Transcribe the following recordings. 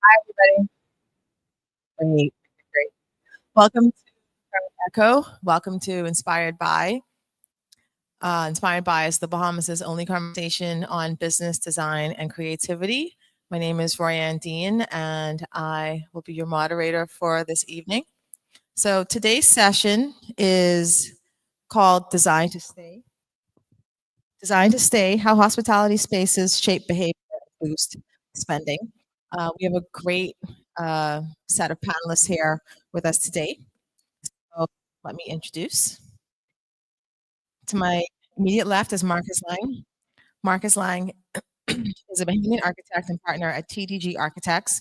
Hi, everybody. Great, great. Welcome to Echo. Welcome to Inspired by. Inspired by is the Bahamas' only conversation on business, design, and creativity. My name is Royann Dean, and I will be your moderator for this evening. So today's session is called Design to Stay. Design to Stay, How Hospitality Spaces Shape Behavior and Boost Spending. We have a great set of panelists here with us today. So let me introduce. To my immediate left is Marcus Laing. Marcus Laing is a Bahamian architect and partner at TDG Architects.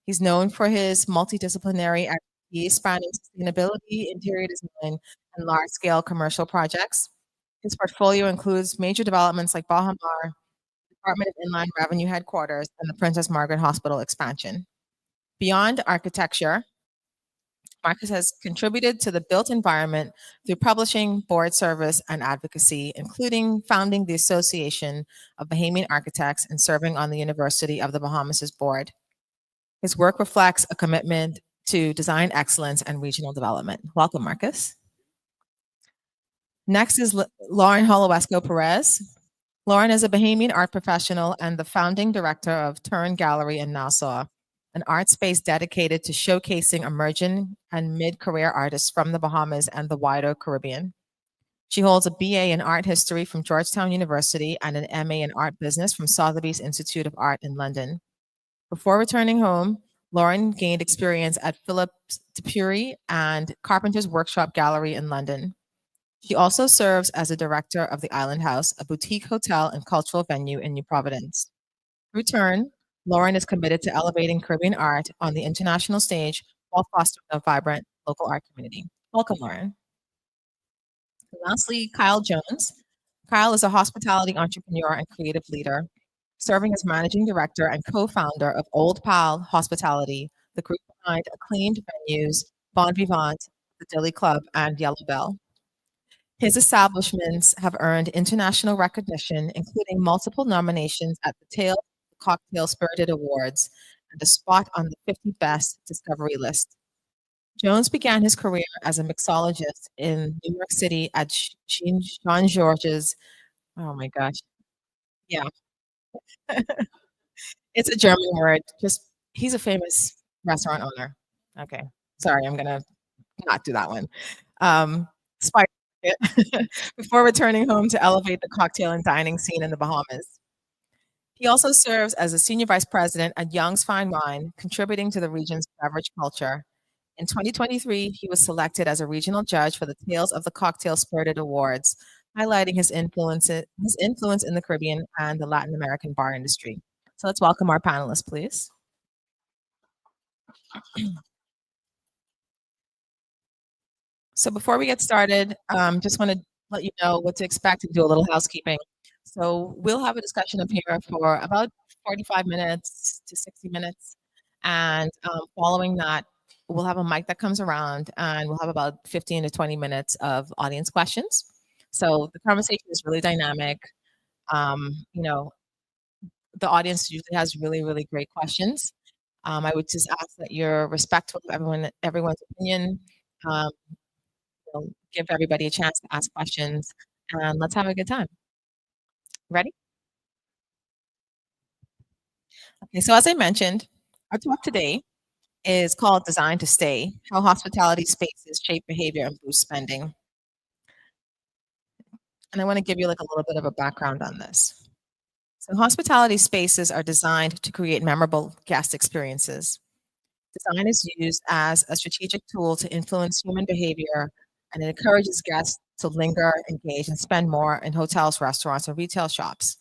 He's known for his multidisciplinary expertise spanning sustainability, interior design, and large-scale commercial projects. His portfolio includes major developments like Bahamar, Department of Inland Revenue Headquarters, and the Princess Margaret Hospital expansion. Beyond architecture, Marcus has contributed to the built environment through publishing, board service, and advocacy, including founding the Association of Bahamian Architects and serving on the University of the Bahamas' board. His work reflects a commitment to design excellence and regional development. Welcome, Marcus. Next is Lauren Holowesko Perez. Lauren is a Bahamian art professional and the founding director of Turn Gallery in Nassau, an art space dedicated to showcasing emerging and mid-career artists from the Bahamas and the wider Caribbean. She holds a BA in art history from Georgetown University and an MA in art business from Sotheby's Institute of Art in London. Before returning home, Lauren gained experience at Phillips Dupuy and Carpenter's Workshop Gallery in London. She also serves as a director of the Island House, a boutique hotel and cultural venue in New Providence. Through Turn, Lauren is committed to elevating Caribbean art on the international stage while fostering a vibrant local art community. Welcome, Lauren. And lastly, Kyle Jones. Kyle is a hospitality entrepreneur and creative leader, serving as managing director and co-founder of Old Pal Hospitality, the group behind acclaimed venues Bon Vivant, the Dilly Club, and Yellow Bell. His establishments have earned international recognition, including multiple nominations at the Tail Cocktail Spirited Awards and a spot on the 50 Best Discovery list. Jones began his career as a mixologist in New York City at Jean Georges. Oh my gosh. Yeah, it's a German word. Just he's a famous restaurant owner. Okay. Sorry, I'm gonna not do that one. Spider before returning home to elevate the cocktail and dining scene in the Bahamas. He also serves as a senior vice president at Young's Fine Wine, contributing to the region's beverage culture. In 2023, he was selected as a regional judge for the Tales of the Cocktail Spirited Awards, highlighting his influence in the Caribbean and the Latin American bar industry. So let's welcome our panelists, please. So before we get started, just want to let you know what to expect and do a little housekeeping. So we'll have a discussion up here for about 45 minutes to 60 minutes. And following that, we'll have a mic that comes around and we'll have about 15 to 20 minutes of audience questions. So the conversation is really dynamic. You know, the audience usually has really, really great questions. I would just ask that you're respectful of everyone's opinion. Um, give everybody a chance to ask questions, and let's have a good time. Ready? Okay, so as I mentioned, our talk today is called Design to Stay, How Hospitality Spaces Shape Behavior and Boost Spending. And I want to give you like a little bit of a background on this. So hospitality spaces are designed to create memorable guest experiences. Design is used as a strategic tool to influence human behavior, and it encourages guests to linger, engage, and spend more in hotels, restaurants, and retail shops.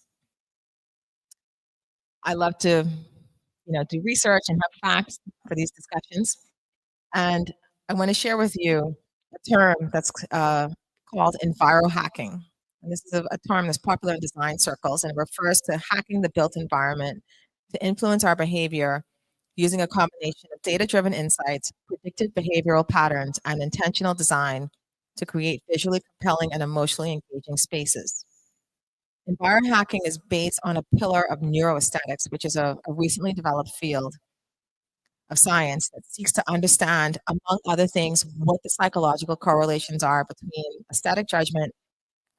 I love to, do research and have facts for these discussions. And I want to share with you a term that's called envirohacking. And this is a term that's popular in design circles, and it refers to hacking the built environment to influence our behavior using a combination of data-driven insights, predictive behavioral patterns, and intentional design to create visually compelling and emotionally engaging spaces. Environhacking is based on a pillar of neuroaesthetics, which is a recently developed field. of science that seeks to understand, among other things, what the psychological correlations are between aesthetic judgment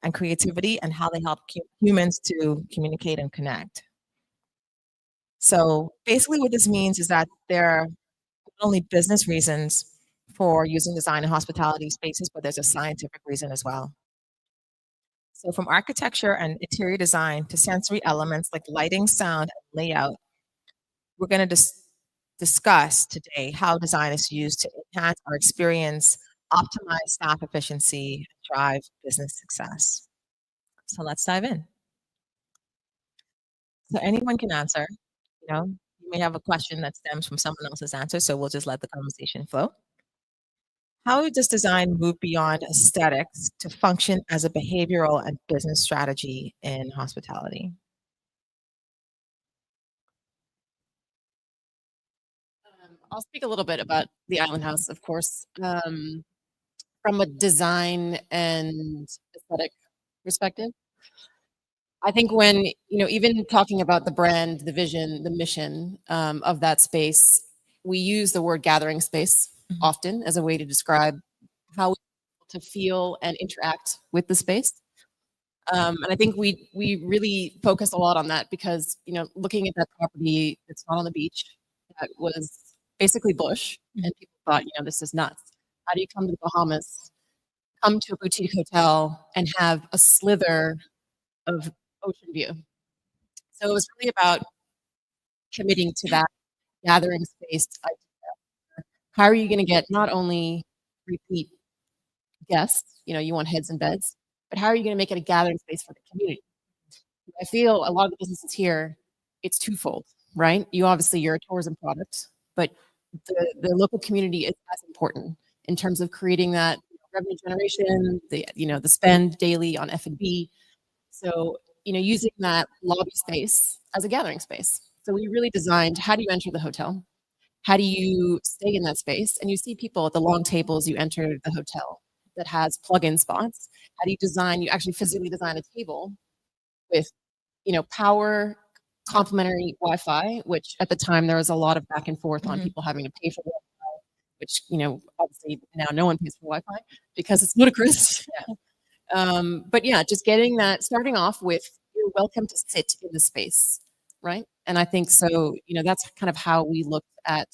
and creativity and how they help humans to communicate and connect. So basically what this means is that there are not only business reasons for using design in hospitality spaces, but there's a scientific reason as well. So from architecture and interior design to sensory elements like lighting, sound, and layout, we're going to discuss today how design is used to enhance our experience, optimize staff efficiency, and drive business success. So let's dive in. So anyone can answer. You may have a question that stems from someone else's answer, so we'll just let the conversation flow. How does design move beyond aesthetics to function as a behavioral and business strategy in hospitality? I'll speak a little bit about the Island House, of course, from a design and aesthetic perspective. I think when, even talking about the brand, the vision, the mission of that space, we use the word gathering space often as a way to describe how to feel and interact with the space. And I think we really focus a lot on that because, looking at that property, it's not on the beach. That was basically bush. And people thought, this is nuts. How do you come to the Bahamas, come to a boutique hotel and have a slither of ocean view? So it was really about committing to that gathering space idea. How are you going to get not only repeat guests, you want heads and beds, but how are you going to make it a gathering space for the community? I feel a lot of the businesses here, it's twofold, right? You're a tourism product, but the local community is as important in terms of creating that revenue generation, the spend daily on F&B. So, using that lobby space as a gathering space. So we really designed, how do you enter the hotel? How do you stay in that space? And you see people at the long tables, you enter the hotel that has plug-in spots. How do you actually physically design a table with, power, complimentary Wi-Fi, which at the time there was a lot of back and forth on people having to pay for Wi-Fi, which, obviously now no one pays for Wi-Fi because it's ludicrous. But yeah, just getting that, starting off with, you're welcome to sit in the space, right? And I think so, that's kind of how we looked at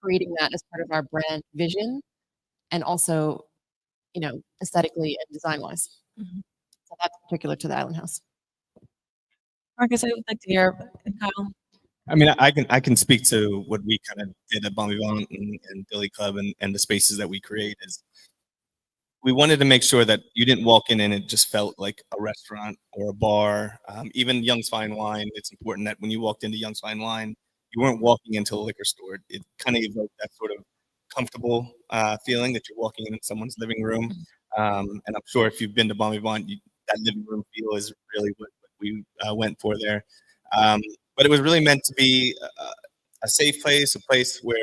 creating that as part of our brand vision and also, aesthetically and design-wise. So that's particular to the Island House. Marcus, I would like to hear, Kyle. I mean, I can speak to what we kind of did at Bon Vivant and Billy Club and the spaces that we create is we wanted to make sure that you didn't walk in and it just felt like a restaurant or a bar. Even Young's Fine Wine, it's important that when you walked into Young's Fine Wine, you weren't walking into a liquor store. It kind of evoked that sort of comfortable feeling that you're walking in someone's living room. And I'm sure if you've been to Bon Vivant, that living room feel is really what we went for there. But it was really meant to be a safe place, a place where,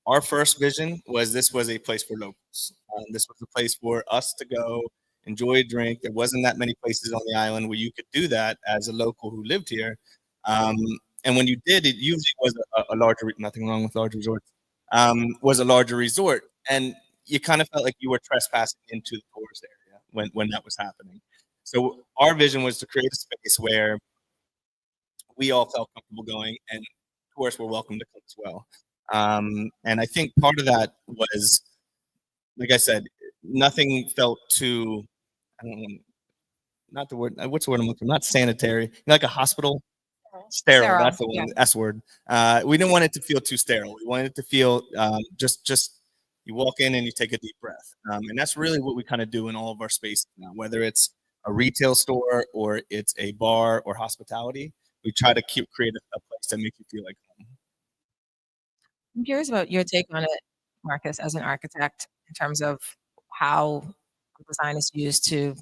our first vision was this was a place for locals. This was a place for us to go, enjoy a drink. There wasn't that many places on the island where you could do that as a local who lived here. And when you did, it usually was a larger, nothing wrong with large resorts, was a larger resort. And you kind of felt like you were trespassing into the tourist area when that was happening. So our vision was to create a space where we all felt comfortable going and tourists were welcome to come as well. And I think part of that was, like I said, nothing felt too, I don't know, not the word, what's the word I'm looking for? Not sanitary, like a hospital. Sterile. That's the one. Yeah. S word. We didn't want it to feel too sterile. We wanted it to feel just you walk in and you take a deep breath. And that's really what we kind of do in all of our spaces now, whether it's a retail store or it's a bar or hospitality. We try to create a place that makes you feel like home. I'm curious about your take on it, Marcus, as an architect, in terms of how design is used to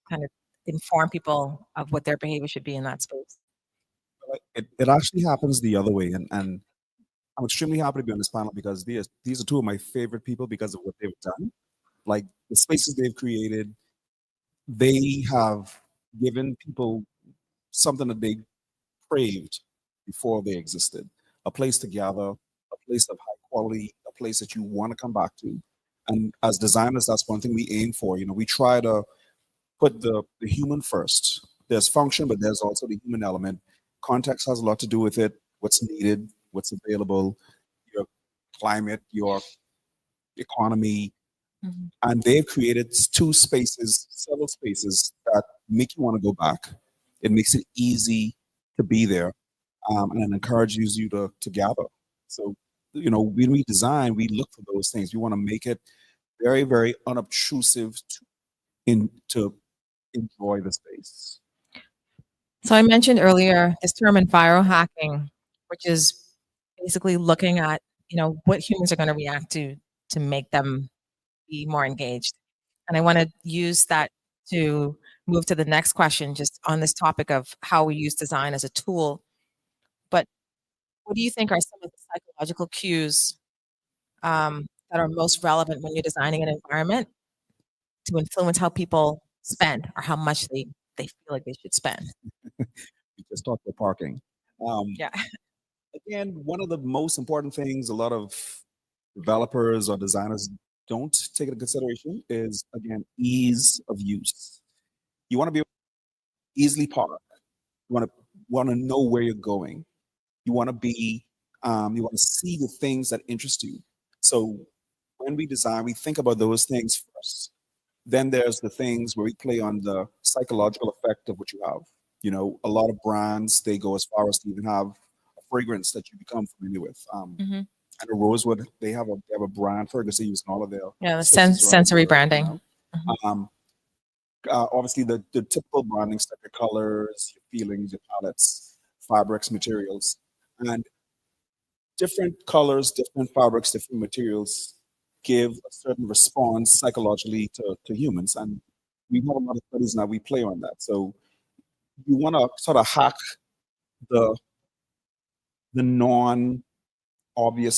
kind of inform people of what their behavior should be in that space. It actually happens the other way, and I'm extremely happy to be on this panel because these are two of my favorite people because of what they've done. Like the spaces they've created, they have given people something that they craved before they existed. a place to gather, a place of high quality, a place that you want to come back to. And as designers, that's one thing we aim for. We try to put the human first. There's function, but there's also the human element. Context has a lot to do with it. What's needed, what's available, your climate, your economy. Mm-hmm. And they've created several spaces that make you want to go back. It makes it easy to be there, and it encourages you to gather. So, when we design, we look for those things. We want to make it very, very unobtrusive to enjoy the space. So I mentioned earlier this term envirohacking, which is basically looking at, what humans are going to react to make them be more engaged. And I want to use that to move to the next question, just on this topic of how we use design as a tool. But what do you think are some of the psychological cues that are most relevant when you're designing an environment to influence how people spend or how much they feel like they should spend? We just talked about parking. Yeah. Again, one of the most important things a lot of developers or designers don't take into consideration is, again, ease of use. You want to be able to easily park. You want to know where you're going. You want to see the things that interest you. So when we design, we think about those things first. Then there's the things where we play on the psychological effect of what you have. A lot of brands, they go as far as to even have a fragrance that you become familiar with. Mm-hmm. And a Rosewood, they have a brand fragrance they use in all of their The spaces around sensory Europe, branding. Mm-hmm. Obviously, the typical branding stuff, your colors, your feelings, your palettes, fabrics, materials, and different colors, different fabrics, different materials give a certain response psychologically to humans. And we have a lot of studies now, we play on that. So you want to sort of hack the non-obvious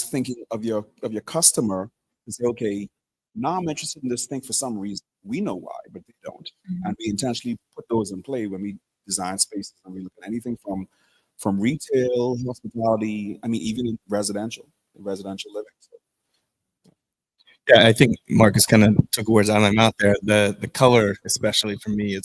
thinking of your customer and say, okay, now I'm interested in this thing for some reason. We know why, but they don't. Mm-hmm. And we intentionally put those in play when we design spaces, and we look at anything from retail, hospitality, even in residential living. So, Yeah, I think Marcus kind of took words out of my mouth there. The color, especially for me,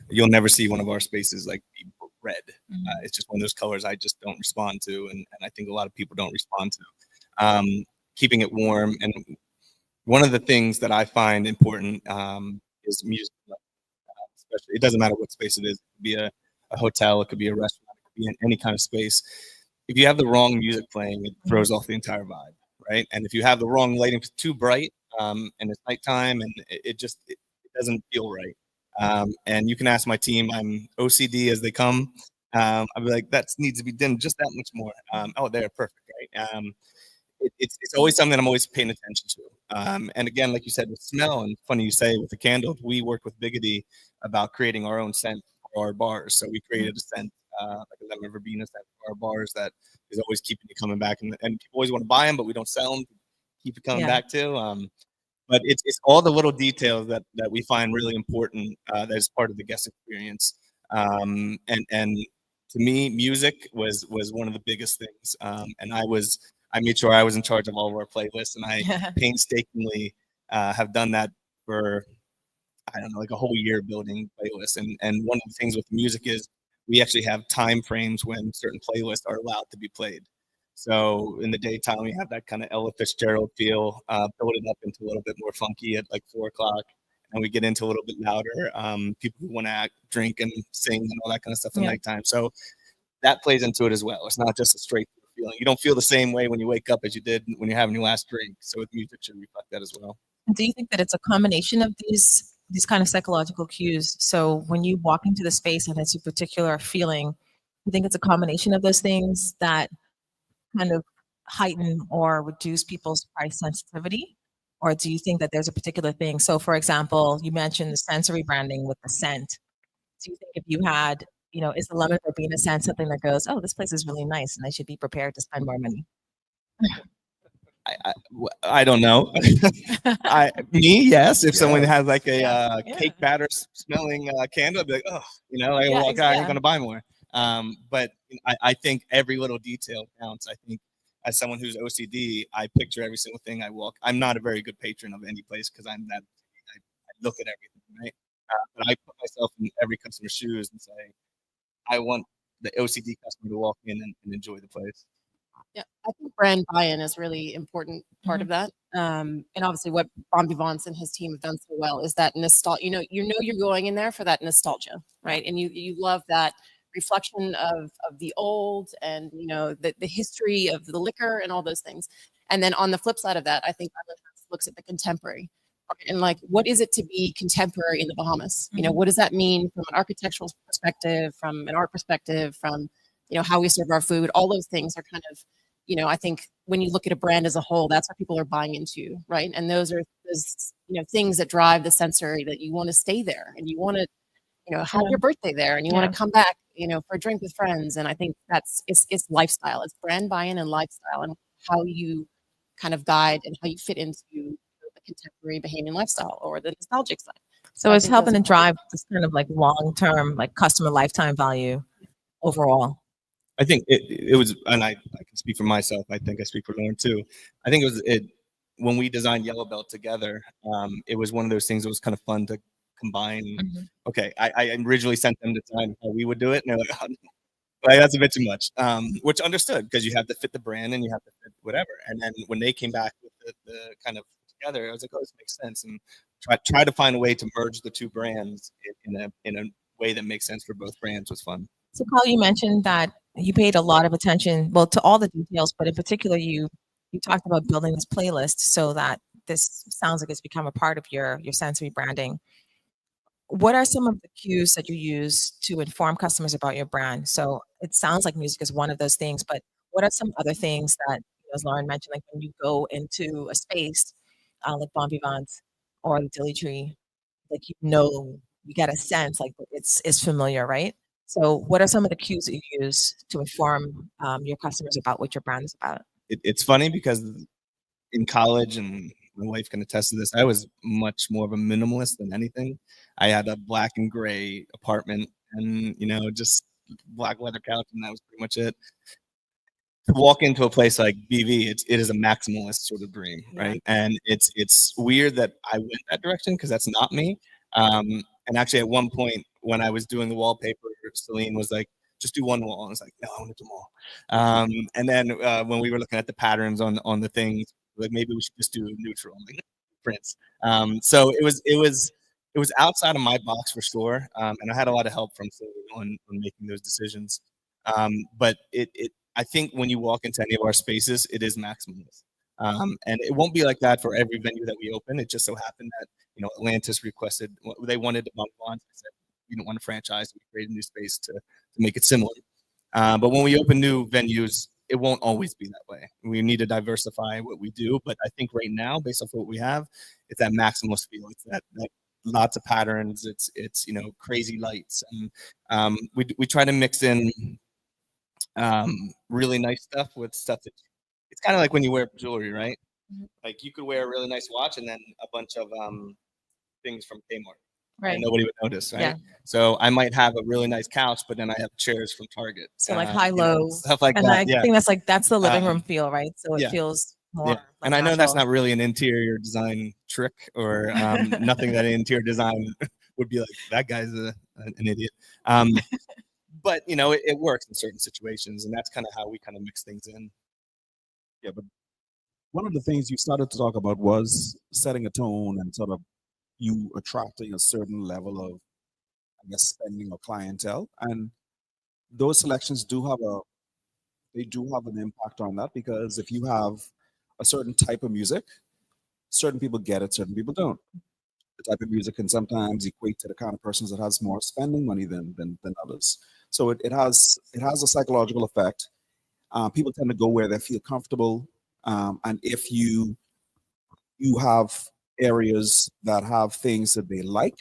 you'll never see one of our spaces like be red. Mm-hmm. It's just one of those colors I just don't respond to, and I think a lot of people don't respond to. Keeping it warm, and one of the things that I find important is music. Especially, it doesn't matter what space it is. It could be a hotel, it could be a restaurant, it could be in any kind of space. If you have the wrong music playing, it throws off the entire vibe, right? And if you have the wrong lighting, if it's too bright, and it's nighttime, and it doesn't feel right. And you can ask my team. I'm OCD as they come. I'll be like, that needs to be dimmed just that much more. Oh, they're perfect, right? It's always something I'm always paying attention to. And again, like you said, with smell, and funny you say with the candles, we worked with Biggity about creating our own scent for our bars. So we created a scent, like a lemon verbena scent for our bars that is always keeping you coming back. And people always want to buy them, but we don't sell them. Keep it coming back to. But it's all the little details that we find really important that is part of the guest experience. And to me, music was one of the biggest things. And I made sure I was in charge of all of our playlists, and I painstakingly have done that for, I don't know, like a whole year building playlists. And one of the things with music is we actually have time frames when certain playlists are allowed to be played. So in the daytime, we have that kind of Ella Fitzgerald feel, build it up into a little bit more funky at like 4 o'clock. And we get into a little bit louder. People who want to drink and sing and all that kind of stuff at nighttime. So that plays into it as well. It's not just a straight feeling. You don't feel the same way when you wake up as you did when you're having your last drink. So with music should reflect that as well. Do you think that it's a combination of these kind of psychological cues? So when you walk into the space and it's a particular feeling, you think it's a combination of those things that kind of heighten or reduce people's price sensitivity? Or do you think that there's a particular thing? So for example, you mentioned the sensory branding with the scent. Do you think if you had, is the lemon verbena scent something that goes, oh, this place is really nice and I should be prepared to spend more money? I don't know. Yes. If someone has like a cake batter smelling candle, I'd be like, oh, I walk out, I'm going to buy more. But I think every little detail counts. I think as someone who's OCD, I picture every single thing I walk. I'm not a very good patron of any place because I'm that. I look at everything, right? But I put myself in every customer's shoes and say, I want the OCD customer to walk in and enjoy the place. Yeah, I think brand buy-in is really important part of that. And obviously, what Bon Vivants and his team have done so well is that nostalgia. You're going in there for that nostalgia, right? And you love that reflection of the old and the history of the liquor and all those things. And then on the flip side of that, I think Island House looks at the contemporary, right? And like, what is it to be contemporary in the Bahamas? What does that mean from an architectural perspective, from an art perspective, from how we serve our food? All those things are kind of I think when you look at a brand as a whole, that's what people are buying into, right? And those are those, things that drive the sensory that you want to stay there and you want to, have your birthday there and you want to come back, for a drink with friends. And I think it's lifestyle. It's brand buy-in and lifestyle and how you kind of guide and how you fit into the contemporary Bahamian lifestyle or the nostalgic side. So it's helping to drive this kind of like long-term, like customer lifetime value overall. I think it was, and I can speak for myself. I think I speak for Lauren too. I think when we designed Yellow Belt together. It was one of those things that was kind of fun to combine. Okay, I originally sent them to design how we would do it, and they're like, oh, no. That's a bit too much. Which understood because you have to fit the brand and you have to fit whatever. And then when they came back with the kind of together, I was like, oh, this makes sense, and try to find a way to merge the two brands in a way that makes sense for both brands was fun. So, Carl, you mentioned that you paid a lot of attention, well, to all the details, but in particular, you talked about building this playlist so that this sounds like it's become a part of your sensory branding. What are some of the cues that you use to inform customers about your brand? So it sounds like music is one of those things, but what are some other things that, as Lauren mentioned, like when you go into a space like Bon Vivant or the Dilly Tree, like you get a sense like it's familiar, right? So what are some of the cues that you use to inform your customers about what your brand is about? It's funny because in college, and my wife can attest to this, I was much more of a minimalist than anything. I had a black and gray apartment and, just black leather couch, and that was pretty much it. To walk into a place like BV, it is a maximalist sort of dream, right? And it's weird that I went that direction because that's not me. And actually, at one point when I was doing the wallpaper, Celine was like, "Just do one wall." And I was like, "No, I want to do them all." And then when we were looking at the patterns on the things, like maybe we should just do neutral, like prints. So it was outside of my box for sure, and I had a lot of help from Celine on making those decisions. But I think when you walk into any of our spaces, it is maximalist. And it won't be like that for every venue that we open. It just so happened that Atlantis requested, they wanted to bump on. I said we don't want to franchise. We created a new space to make it similar. But when we open new venues, it won't always be that way. We need to diversify what we do. But I think right now, based off what we have, it's that maximalist feel. It's that lots of patterns. It's crazy lights, and we try to mix in really nice stuff with stuff that it's kind of like when you wear jewelry, right? Like you could wear a really nice watch and then a bunch of things from Kmart, right? And nobody would notice, right? Yeah. So I might have a really nice couch, but then I have chairs from Target, So like high low stuff like and that. I think that's the living room feel, right? So it feels more. Yeah. Like and I know that's natural. not really an interior design trick or nothing that an interior design would be like, that guy's an idiot. But it works in certain situations, and that's kind of how we kind of mix things in. Yeah, but one of the things you started to talk about was setting a tone and sort of you attracting a certain level of, I guess, spending or clientele, and those selections do have an impact on that, because if you have a certain type of music, certain people get it, certain people don't. The type of music can sometimes equate to the kind of persons that has more spending money than others. So it has a psychological effect. People tend to go where they feel comfortable, and if you have areas that have things that they like,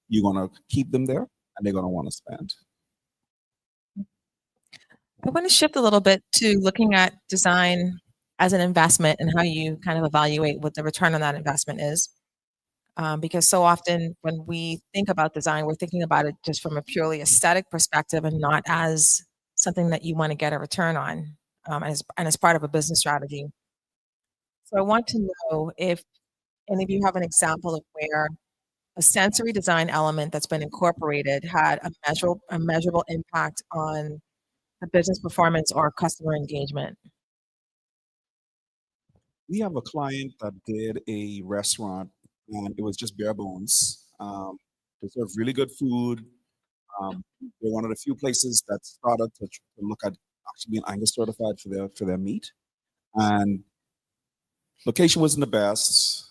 you're going to keep them there, and they're going to want to spend. I want to shift a little bit to looking at design as an investment and how you kind of evaluate what the return on that investment is. Because so often when we think about design, we're thinking about it just from a purely aesthetic perspective and not as something that you want to get a return on. and as part of a business strategy. So I want to know if any of you have an example of where a sensory design element that's been incorporated had a measurable impact on the business performance or customer engagement. We have a client that did a restaurant, and it was just bare bones. They served really good food. They're one of the few places that started to look at actually being Angus certified for their meat. And location wasn't the best.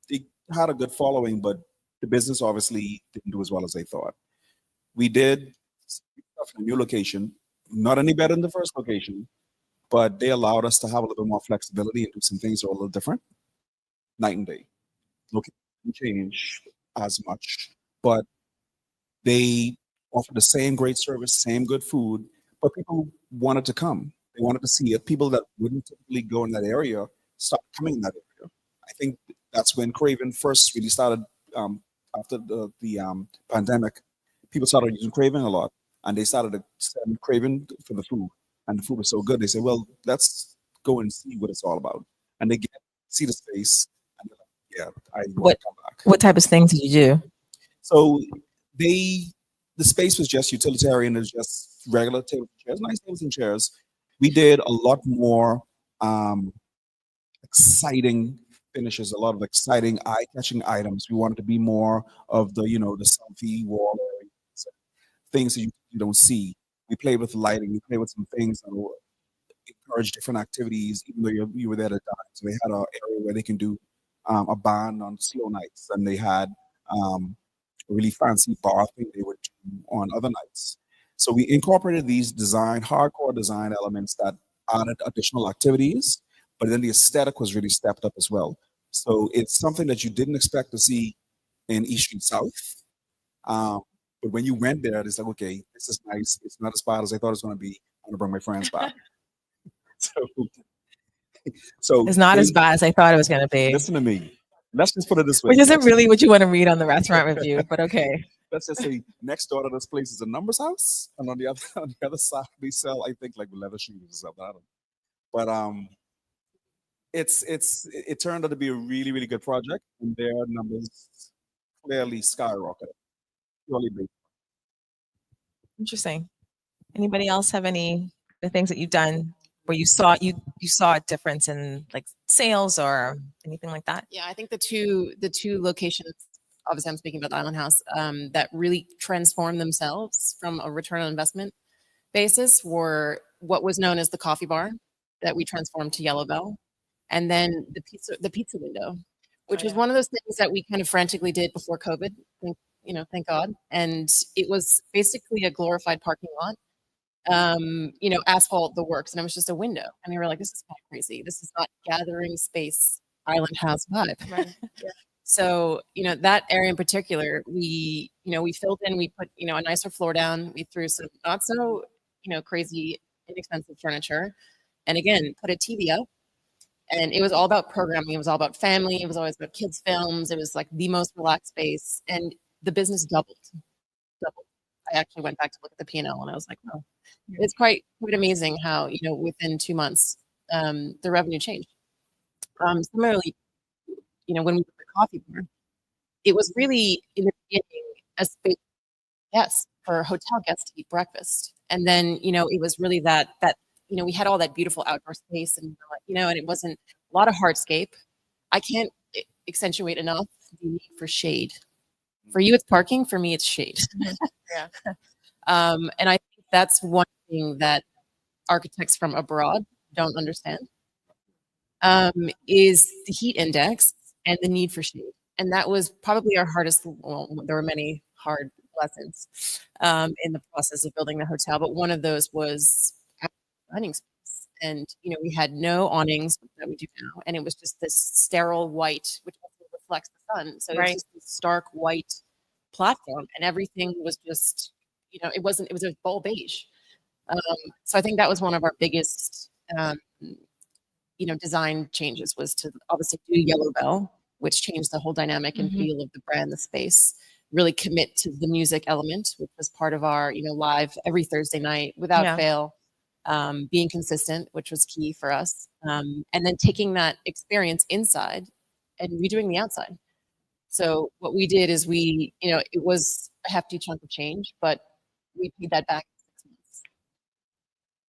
They had a good following, but the business obviously didn't do as well as they thought. We did stuff in a new location, not any better than the first location, but they allowed us to have a little bit more flexibility and do some things that are a little different. Night and day. Location didn't change as much, but they offered the same great service, same good food, but people wanted to come. They wanted to see it. People that wouldn't typically go in that area started coming in that area. I think that's when Craven first really started. After the pandemic, people started using Craven a lot, and they started to send Craven for the food, and the food was so good. They said, "Well, let's go and see what it's all about." And they see the space, and they're like, "Yeah, I want to come back." What type of things did you do? So the space was just utilitarian. It was just regular tables and chairs, nice tables and chairs. We did a lot more exciting finishes, a lot of exciting eye-catching items. We wanted to be more of the, the selfie wall areas, things that you don't see. We played with lighting. We played with some things that will encourage different activities, even though you were there to dine. So they had an area where they can do a band on slow nights, and they had a really fancy bar thing they would do on other nights. So we incorporated these hardcore design elements that added additional activities, but then the aesthetic was really stepped up as well. So it's something that you didn't expect to see in East Street South. But when you went there, it's like, okay, this is nice. It's not as bad as I thought it was going to be. I'm going to bring my friends back. so It's not as bad as I thought it was going to be. Listen to me. Let's just put it this way. Which isn't really what you want to read on the restaurant review, but okay. Let's just say next door to this place is a Numbers house, and on the other side we sell, I think, like leather shoes or something. I don't know. But it turned out to be a really, really good project, and their numbers clearly skyrocketed. Purely based. Interesting. Anybody else have the things that you've done where you saw a difference in like sales or anything like that? Yeah, I think the two locations, obviously I'm speaking about the Island House, that really transformed themselves from a return on investment basis were what was known as the coffee bar that we transformed to Yellow Bell, and then the pizza window, which was one of those things that we kind of frantically did before COVID. Thank God. And it was basically a glorified parking lot. Asphalt, the works, and it was just a window. And we were like, this is kind of crazy. This is not gathering space Island House vibe. Right. Yeah. So, that area in particular, we filled in, we put, a nicer floor down. We threw some not so, crazy, inexpensive furniture. And again, put a TV up. And it was all about programming. It was all about family. It was always about kids' films. It was like the most relaxed space. And the business doubled. I actually went back to look at the P&L and I was like, oh, it's quite amazing how, within 2 months, the revenue changed. Similarly, when we put the coffee bar, it was really in the beginning a space, yes, for hotel guests to eat breakfast. And then, it was really that we had all that beautiful outdoor space and, and it wasn't a lot of hardscape. I can't accentuate enough the need for shade. For you, it's parking. For me, it's shade. Yeah. And I think that's one thing that architects from abroad don't understand, is the heat index and the need for shade. And that was probably our hardest. Well, there were many hard lessons in the process of building the hotel, but one of those was dining space. And, we had no awnings that we do now. And it was just this sterile white, which reflects the sun. So it was just this stark white platform, and everything was just, it was a bold beige. So I think that was one of our biggest, design changes, was to obviously do Yellow Bell, which changed the whole dynamic and feel of the brand, the space, really commit to the music element, which was part of our, live every Thursday night without fail. being consistent, which was key for us, and then taking that experience inside and redoing the outside. So what we did is it was a hefty chunk of change, but we paid that back in 6 months.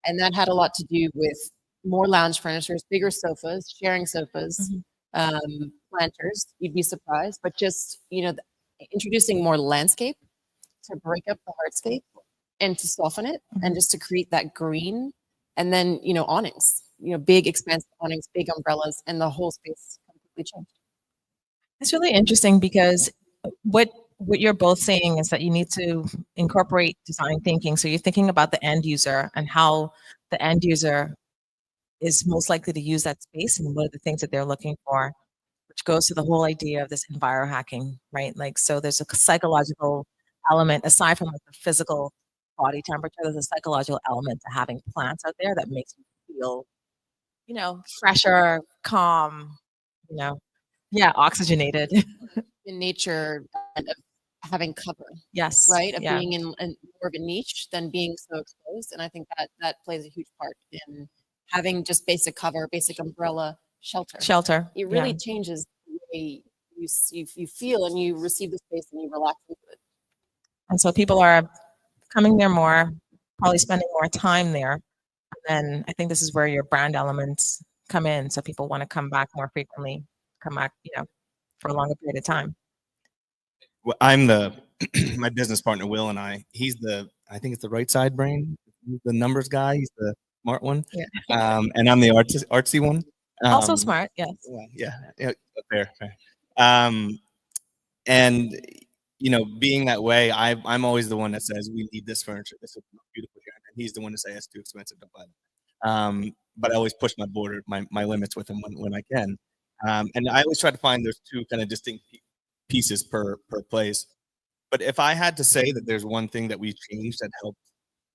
And that had a lot to do with more lounge furniture, bigger sofas, sharing sofas, planters. You'd be surprised, but just, introducing more landscape to break up the hardscape and to soften it and just to create that green. And then, awnings, big expansive awnings, big umbrellas, and the whole space completely changed. It's really interesting because what you're both saying is that you need to incorporate design thinking. So you're thinking about the end user and how the end user is most likely to use that space and what are the things that they're looking for, which goes to the whole idea of this envirohacking, right? Like, so there's a psychological element aside from like the physical body temperature. There's a psychological element to having plants out there that makes you feel, fresher, calm, oxygenated. In nature and of having cover, Yes. right? Of being in more of a niche than being so exposed. And I think that plays a huge part in having just basic cover, basic umbrella, shelter. It really changes the way you feel and you receive the space and you relax into it. And so people are coming there more, probably spending more time there. And then I think this is where your brand elements come in. So people want to come back more frequently, come back, for a longer period of time. Well, I'm my business partner, Will, and I think it's the right side brain. He's the numbers guy. He's the smart one. Yeah. And I'm the artsy one. Also smart. Yes. Yeah. Fair. And being that way, I'm always the one that says we need this furniture. This is beautiful here, and he's the one to say it's too expensive. Don't buy it. But I always push my limits with him when I can. And I always try to find there's two kind of distinct pieces per place. But if I had to say that there's one thing that we changed that helped,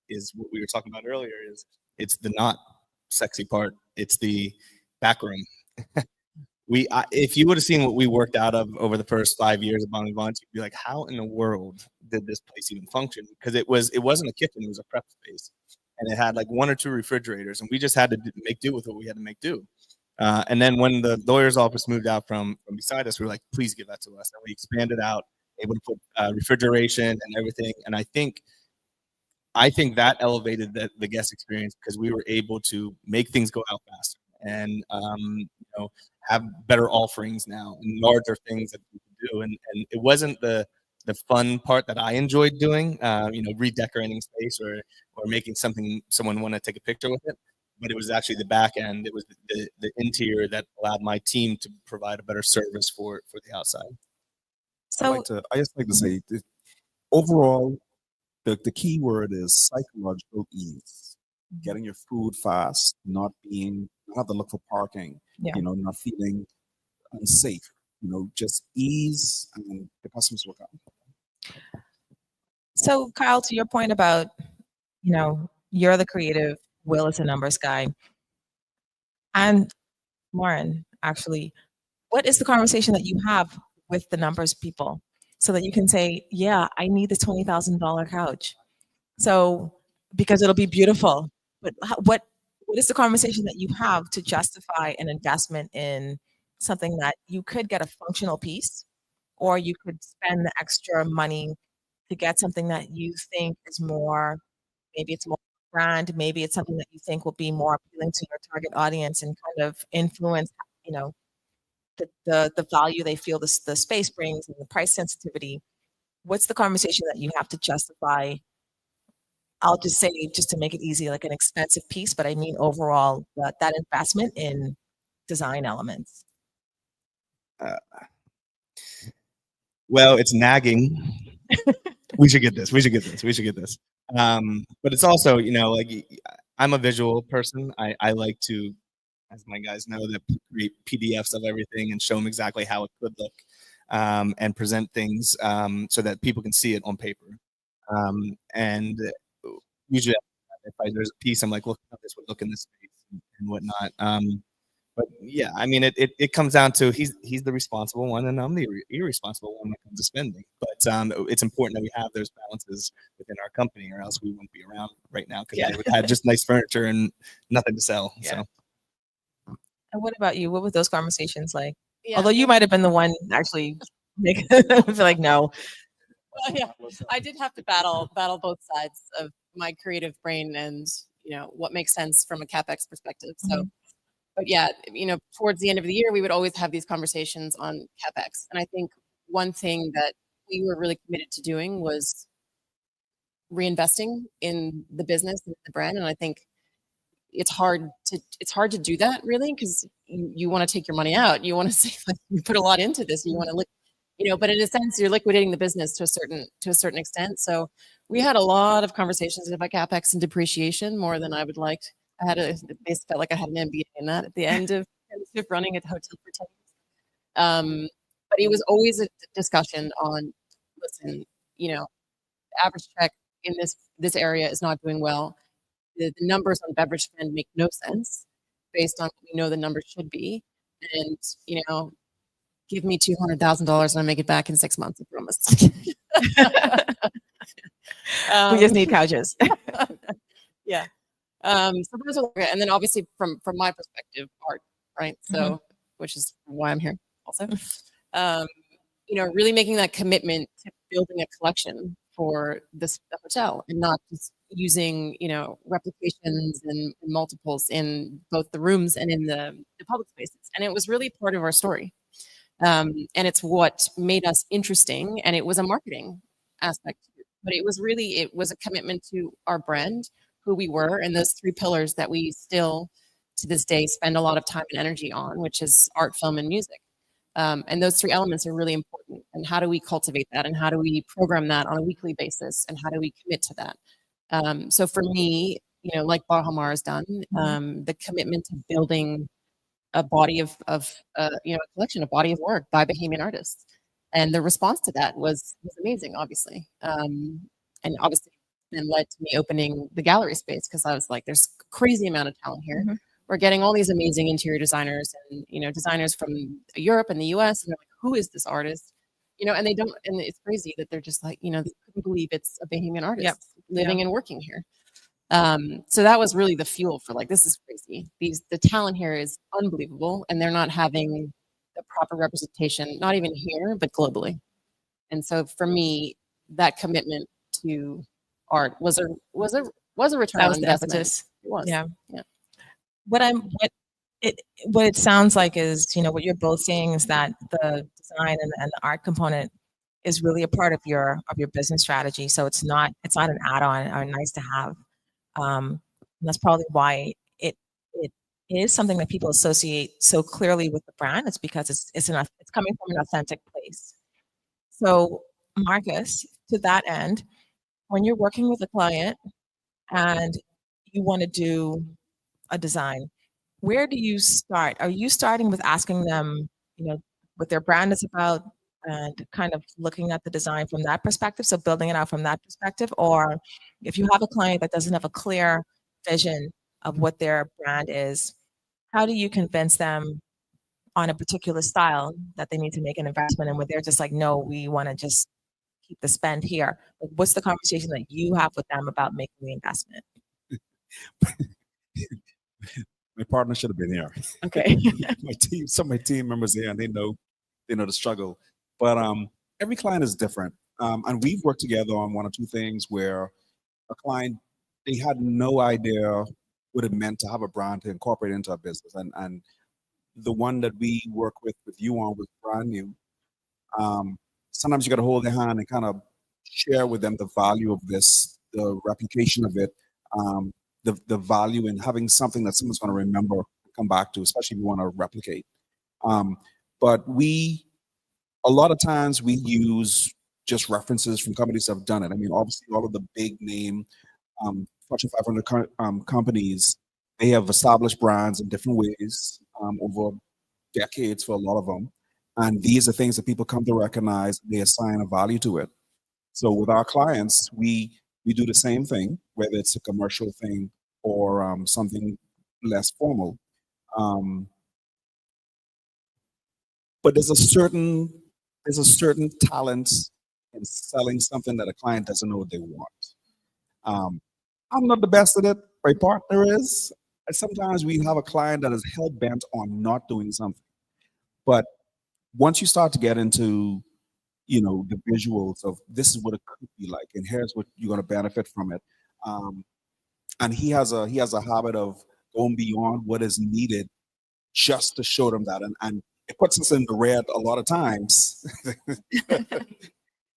is what we were talking about earlier. It's the not sexy part. It's the back room. If you would have seen what we worked out of over the first 5 years of Bon Vivant, you'd be like, how in the world did this place even function? Because it wasn't a kitchen, it was a prep space. And it had like 1 or 2 refrigerators, and we just had to make do with what we had to make do. And then when the lawyer's office moved out from beside us, we were like, please give that to us. And we expanded out, able to put refrigeration and everything. And I think that elevated the guest experience because we were able to make things go out faster and have better offerings now and larger things that we could do. And it wasn't the fun part that I enjoyed doing, redecorating space or making someone want to take a picture with it. But it was actually the back end. It was the interior that allowed my team to provide a better service for the outside. So I just like to say, overall, the key word is psychological ease. Getting your food fast, not have to look for parking, not feeling unsafe. Just ease, and the customers will come. So Kyle, to your point about, you're the creative, Will is a numbers guy. And Lauren, actually, what is the conversation that you have with the numbers people so that you can say, yeah, I need the $20,000 couch. So, because it'll be beautiful. But what is the conversation that you have to justify an investment in something that you could get a functional piece, or you could spend the extra money to get something that you think is more, maybe it's more brand, maybe it's something that you think will be more appealing to your target audience and kind of influence, the value they feel the space brings and the price sensitivity. What's the conversation that you have to justify? I'll just say, just to make it easy, like an expensive piece, but I mean overall that investment in design elements. Well, it's nagging. We should get this. But it's also, like I'm a visual person. I like to, as my guys know, that create PDFs of everything and show them exactly how it could look, and present things so that people can see it on paper. And usually, if there's a piece, I'm like, look how this would look in this space and whatnot. But yeah, I mean, it comes down to he's the responsible one, and I'm the irresponsible one when it comes to spending. But it's important that we have those balances within our company, or else we wouldn't be around right now because I would have just nice furniture and nothing to sell. Yeah. So. And what about you? What were those conversations like? Yeah, Although you might have been the one actually make feel like no. well, yeah, I did have to battle both sides of my creative brain and what makes sense from a capex perspective. So, but yeah, towards the end of the year, we would always have these conversations on capex, and I think one thing that we were really committed to doing was reinvesting in the business and the brand, and I think it's hard to do that really because you want to take your money out, you want to say like you put a lot into this, you want to look, but in a sense you're liquidating the business to a certain extent. So we had a lot of conversations about capex and depreciation more than I would like. I basically felt like I had an MBA in that at the end of running a hotel for 10 years. But it was always a discussion on, listen, average check in this area is not doing well. The numbers on beverage spend make no sense based on what we know the numbers should be. And, give me $200,000 and I make it back in 6 months, I promise. We just need couches. Yeah. So those are, and then obviously from my perspective, art, right? So, which is why I'm here also. Really making that commitment to building a collection for the hotel and not just using, replications and multiples in both the rooms and in the public spaces. And it was really part of our story. And it's what made us interesting. And it was a marketing aspect. But it was a commitment to our brand, who we were, and those 3 pillars that we still, to this day, spend a lot of time and energy on, which is art, film, and music. And those 3 elements are really important. And how do we cultivate that? And how do we program that on a weekly basis? And how do we commit to that? So for me, like Bahamar has done, the commitment to building a body of a collection, a body of work by Bahamian artists. And the response to that was amazing, obviously. And obviously then led to me opening the gallery space because I was like, there's a crazy amount of talent here. We're getting all these amazing interior designers and, designers from Europe and the US. And they're like, who is this artist? And they don't, and it's crazy that they're just like, they couldn't believe it's a Bahamian artist living and working here. So that was really the fuel for like, this is crazy. The talent here is unbelievable. And they're not having the proper representation, not even here, but globally. And so for me, that commitment to art was a return That was on the investment. impetus. It was. Yeah. Yeah. What it sounds like is, what you're both saying is that the design and the art component is really a part of your business strategy. So it's not an add-on or nice to have. And that's probably why it is something that people associate so clearly with the brand. It's because it's coming from an authentic place. So Marcus, to that end, when you're working with a client and you want to do a design, where do you start? Are you starting with asking them, what their brand is about and kind of looking at the design from that perspective, so building it out from that perspective? Or if you have a client that doesn't have a clear vision of what their brand is, how do you convince them on a particular style that they need to make an investment in, where they're just like, no, we want to just keep the spend here? Like, what's the conversation that you have with them about making the investment? My partner should have been here. Okay. Some of my team members here, and they know the struggle. But every client is different, and we've worked together on 1 or 2 things where a client, they had no idea what it meant to have a brand to incorporate into a business, and the one that we work with you on was brand new. Sometimes you got to hold their hand and kind of share with them the value of this, the replication of it. The value in having something that someone's going to remember and come back to, especially if you want to replicate. But a lot of times we use just references from companies that have done it. I mean, obviously all of the big name Fortune 500 companies, they have established brands in different ways over decades for a lot of them. And these are things that people come to recognize, they assign a value to it. So with our clients, we do the same thing, whether it's a commercial thing or something less formal. But there's a certain talent in selling something that a client doesn't know what they want. I'm not the best at it. My partner is. And sometimes we have a client that is hell bent on not doing something. But once you start to get into, the visuals of this is what it could be like, and here's what you're going to benefit from it. And he has a habit of going beyond what is needed just to show them that, and it puts us in the red a lot of times.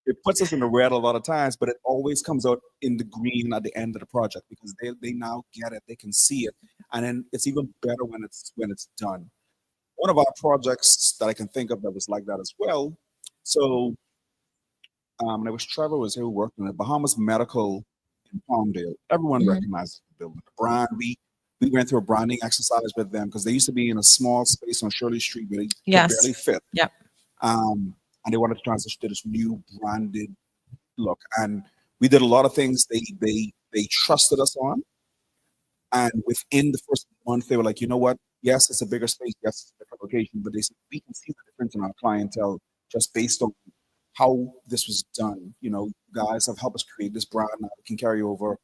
It puts us in the red a lot of times, but it always comes out in the green at the end of the project because they now get it, they can see it, and then it's even better when it's done. One of our projects that I can think of that was like that as well. So there was Trevor was here who worked in the Bahamas Medical in Palmdale. Everyone recognizes the building, the brand. We went through a branding exercise with them because they used to be in a small space on Shirley Street where they could barely fit. Yep. And they wanted to transition to this new branded look. And we did a lot of things they trusted us on. And within the first month, they were like, you know what? Yes, it's a bigger space. Yes, it's a different location. But they said, we can see the difference in our clientele just based on how this was done. Guys have helped us create this brand now we can carry over.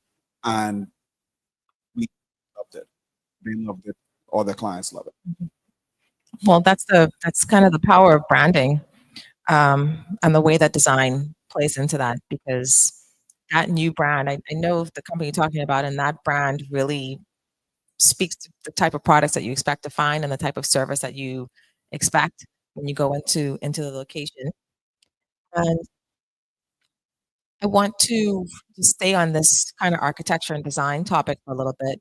And we loved it. They loved it. All their clients love it. Well, that's kind of the power of branding, and the way that design plays into that, because that new brand, I know the company you're talking about, and that brand really speaks to the type of products that you expect to find and the type of service that you expect when you go into the location. And I want to just stay on this kind of architecture and design topic for a little bit.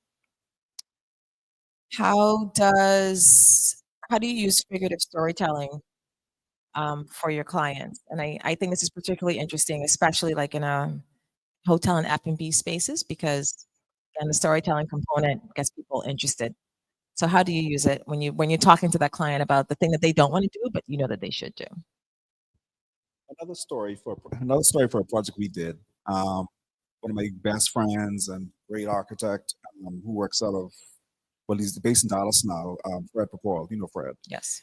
How do you use figurative storytelling for your clients? And I think this is particularly interesting, especially like in a hotel and F&B spaces, because again, the storytelling component gets people interested. So how do you use it when you're talking to that client about the thing that they don't want to do, but you know that they should do? Another story for a project we did. One of my best friends and great architect who works out of, well, he's based in Dallas now. Fred Papal, Fred. Yes.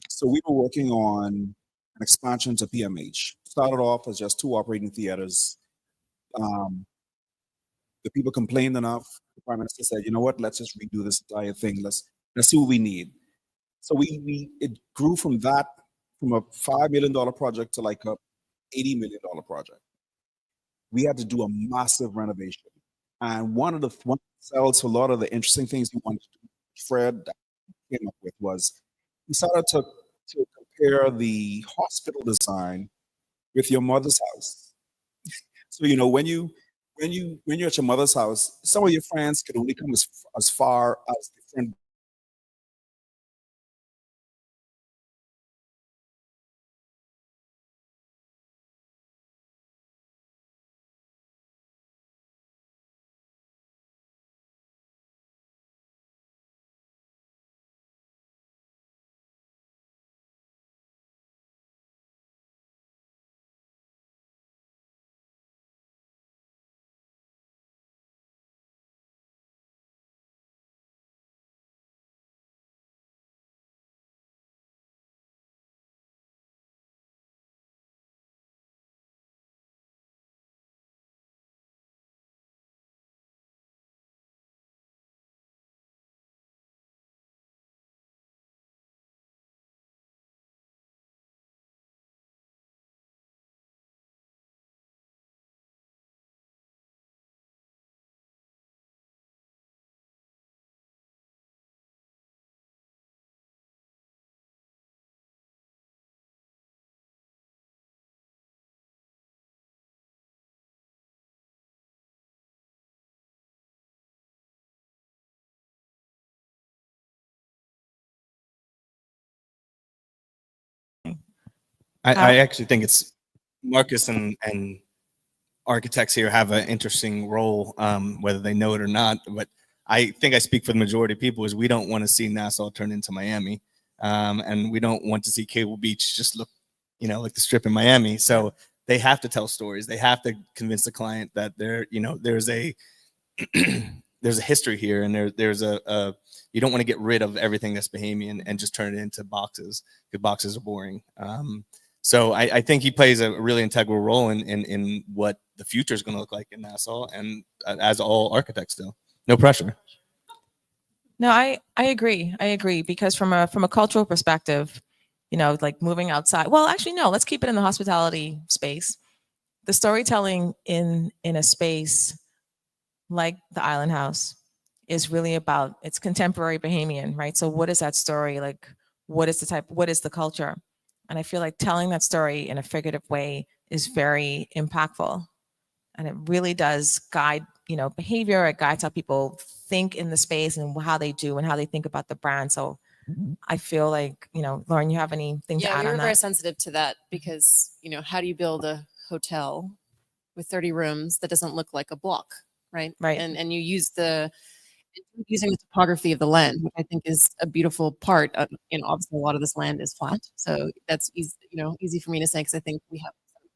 So we were working on an expansion to PMH. Started off as just 2 operating theaters. The people complained enough. The prime minister said, "You know what? Let's just redo this entire thing. Let's see what we need." So it grew from a $5 million project to like a $80 million project. We had to do a massive renovation, and one of the cells a lot of the interesting things we wanted to do, Fred came up with, was we started to compare the hospital design with your mother's house. So when you're at your mother's house, some of your friends can only come as far as the front. I actually think it's Marcus and architects here have an interesting role, whether they know it or not. But I think I speak for the majority of people is we don't want to see Nassau turn into Miami, and we don't want to see Cable Beach just look, like the Strip in Miami. So they have to tell stories. They have to convince the client that there's a there's a history here, and there's a you don't want to get rid of everything that's Bahamian and just turn it into boxes, because boxes are boring. So I think he plays a really integral role in what the future is going to look like in Nassau, and as all architects do. No pressure. No, I agree. I agree, because from a cultural perspective, you know, like moving outside. Well, actually, no. Let's keep it in the hospitality space. The storytelling in a space like the Island House is really about, it's contemporary Bahamian, right? So what is that story? Like, what is the culture? And I feel like telling that story in a figurative way is very impactful. And it really does guide, you know, behavior. It guides how people think in the space and how they do and how they think about the brand. So I feel like, you know, Lauren, you have anything to add on that? Yeah, we were very sensitive to that, because, you know, how do you build a hotel with 30 rooms that doesn't look like a block, right? Right. And you use using the topography of the land, which I think is a beautiful part of, you know, obviously a lot of this land is flat. So that's easy, you know, easy for me to say, because I think we have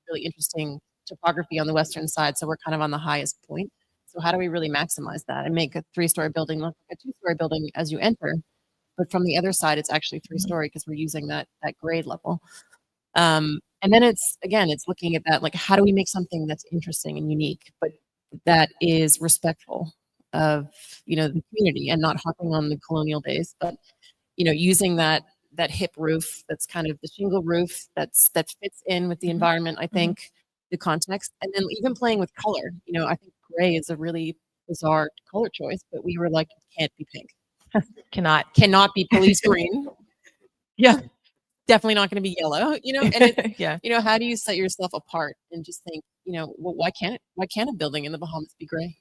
really interesting topography on the western side. So we're kind of on the highest point. So how do we really maximize that and make a 3-story building look like a 2-story building as you enter? But from the other side, it's actually 3-story, because we're using that grade level. And then it's looking at that, like, how do we make something that's interesting and unique, but that is respectful of, you know, the community, and not hopping on the colonial days, but, you know, using that hip roof, that's kind of the shingle roof, that fits in with the environment, I think, the context, and then even playing with color. You know, I think gray is a really bizarre color choice, but we were like, it can't be pink. Cannot be police green. Yeah. Definitely not going to be yellow, you know, and it's, Yeah. you know, how do you set yourself apart and just think, you know, well, why can't a building in the Bahamas be gray?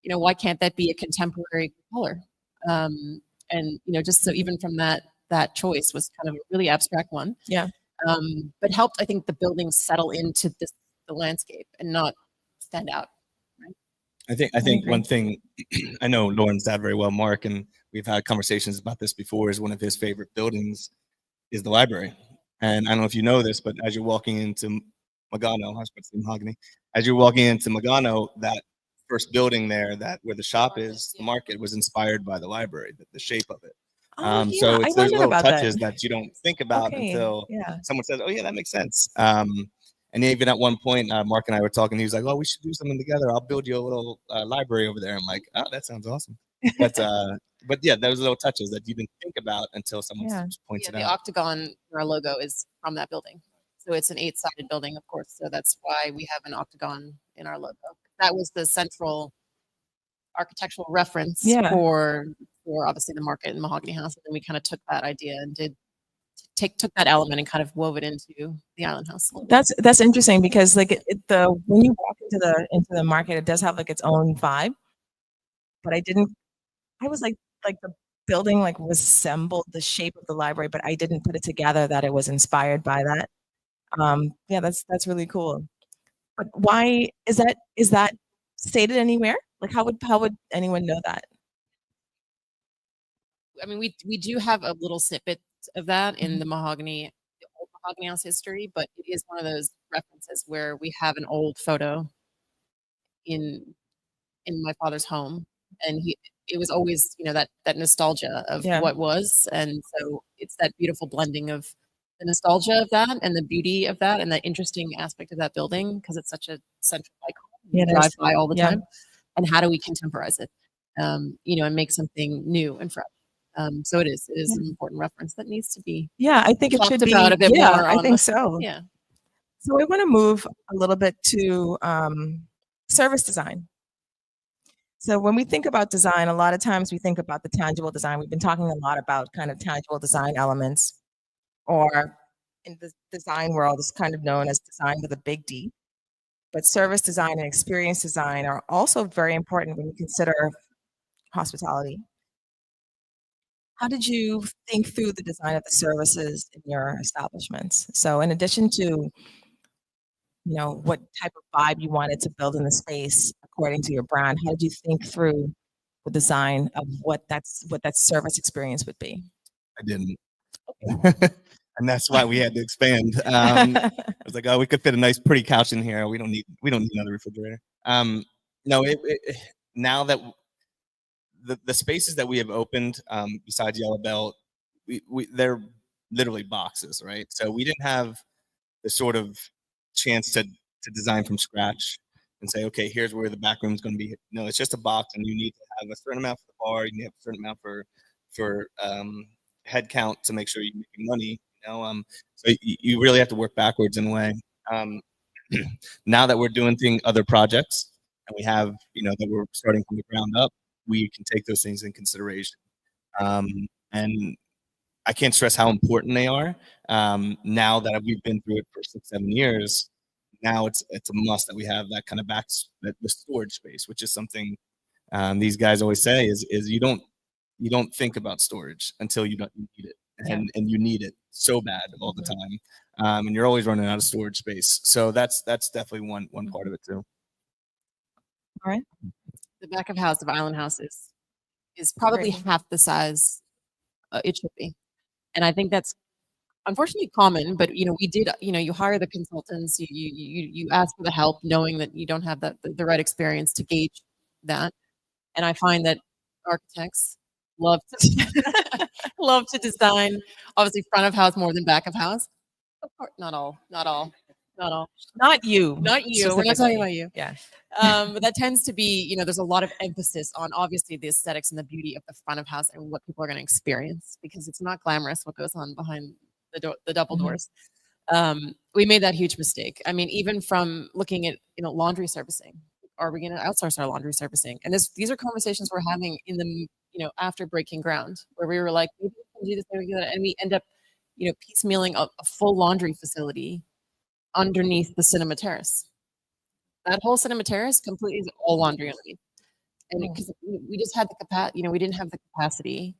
You know, why can't that be a contemporary color? And, you know, just so even from that choice was kind of a really abstract one. Yeah. But helped, I think, the building settle into the landscape and not stand out. Right? I think one thing, I know Lauren's dad very well, Mark, and we've had conversations about this before, is one of his favorite buildings is the library. And I don't know if you know this, but as you're walking into Magano, I was supposed to say Mahogany, as you're walking into Magano, that first building there, that where the shop is, the market, was inspired by the library, the shape of it. Oh, yeah. So I there's wondered little about touches that. that you don't think about Okay. until Yeah. someone says, "Oh yeah, that makes sense." And even at one point, Mark and I were talking. He was like, "Oh, we should do something together. I'll build you a little library over there." I'm like, "Oh, that sounds awesome." But yeah, those little touches that you didn't think about until someone points it the out. octagon in our logo is from that building. So it's an 8-sided building, of course. So that's why we have an octagon in our logo. That was the central architectural reference for obviously the market and Mahogany House. And then we kind of took that idea and took that element and kind of wove it into the Island House. That's interesting, because like when you walk into the market, it does have like its own vibe. But I was like the building like resembled the shape of the library, but I didn't put it together that it was inspired by that. Yeah, that's really cool. But why is that stated anywhere? Like, how would anyone know that? I mean, we do have a little snippet of that in the old Mahogany House history, but it is one of those references where we have an old photo in my father's home, and it was always, you know, that nostalgia of what was, and so it's that beautiful blending of the nostalgia of that and the beauty of that and the interesting aspect of that building, because it's such a central icon. You drive by all the time, and how do we contemporize it, you know, and make something new and fresh. So it is an important reference that needs to be I think it should be about a bit more. I think so. Yeah. So I want to move a little bit to service design. So when we think about design, a lot of times we think about the tangible design. We've been talking a lot about kind of tangible design elements, or in the design world, it's kind of known as design with a big D. But service design and experience design are also very important when you consider hospitality. How did you think through the design of the services in your establishments? So in addition to, you know, what type of vibe you wanted to build in the space according to your brand, how did you think through the design of what that service experience would be? I didn't. And that's why we had to expand. I was like, "Oh, we could fit a nice, pretty couch in here. We don't need another refrigerator." No, now that the spaces that we have opened, besides Yellow Bell, they're literally boxes, right? So we didn't have the sort of chance to design from scratch and say, okay, here's where the back room is going to be. No, it's just a box, and you need to have a certain amount for the bar. You need to have a certain amount for head count to make sure you're making money. So you really have to work backwards in a way. Now that we're doing other projects, and we have that we're starting from the ground up, we can take those things in consideration. And I can't stress how important they are. Now that we've been through it for 6-7 years, now it's a must that we have that kind of the storage space, which is something these guys always say is you don't think about storage until you need it, and you need it so bad all the time, and you're always running out of storage space. So that's definitely one part of it too. All right. The back of house of Island House is probably half the size it should be. And I think that's unfortunately common, but we did, you hire the consultants, you ask for the help, knowing that you don't have the right experience to gauge that. And I find that architects love to love to design, obviously front of house more than back of house. Of course, not all. Not you. Not you. We're not talking about you. Yeah. But that tends to be, there's a lot of emphasis on obviously the aesthetics and the beauty of the front of house and what people are going to experience, because it's not glamorous what goes on behind the double doors. We made that huge mistake. I mean, even from looking at laundry servicing, are we going to outsource our laundry servicing? And these are conversations we're having in the after breaking ground, where we were like, maybe we can do this, maybe we can do that, and we end up piecemealing a full laundry facility underneath the cinema terrace. That whole cinema terrace completely is all laundry underneath. And because we just had the capacity, we didn't have the capacity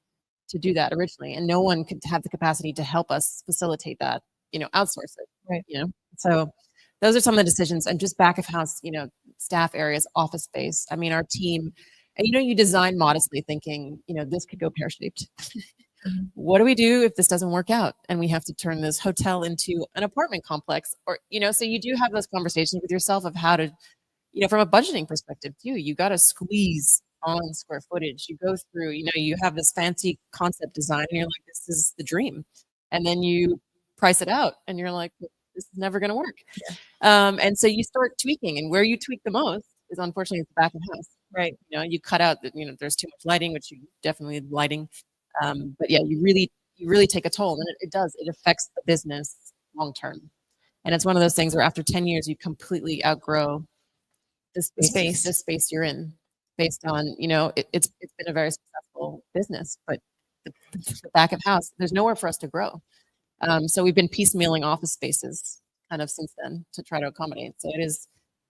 to do that originally, and no one could have the capacity to help us facilitate that, outsource it. Right. So those are some of the decisions. And just back of house, staff areas, office space. I mean, our team, and you design modestly thinking, this could go pear-shaped. What do we do if this doesn't work out and we have to turn this hotel into an apartment complex? Or, so you do have those conversations with yourself of how to, from a budgeting perspective too, you got to squeeze on square footage. You go through, you have this fancy concept design and you're like, this is the dream. And then you price it out and you're like, this is never going to work. Yeah. And so you start tweaking, and where you tweak the most is unfortunately at the back of the house. Right. You cut out that, there's too much lighting, which you definitely lighting. But yeah, you really take a toll, and it does. It affects the business long term. And it's one of those things where after 10 years, you completely outgrow the space you're in, based on, it's been a very successful business, but the back of house, there's nowhere for us to grow. So we've been piecemealing office spaces kind of since then to try to accommodate. So it is.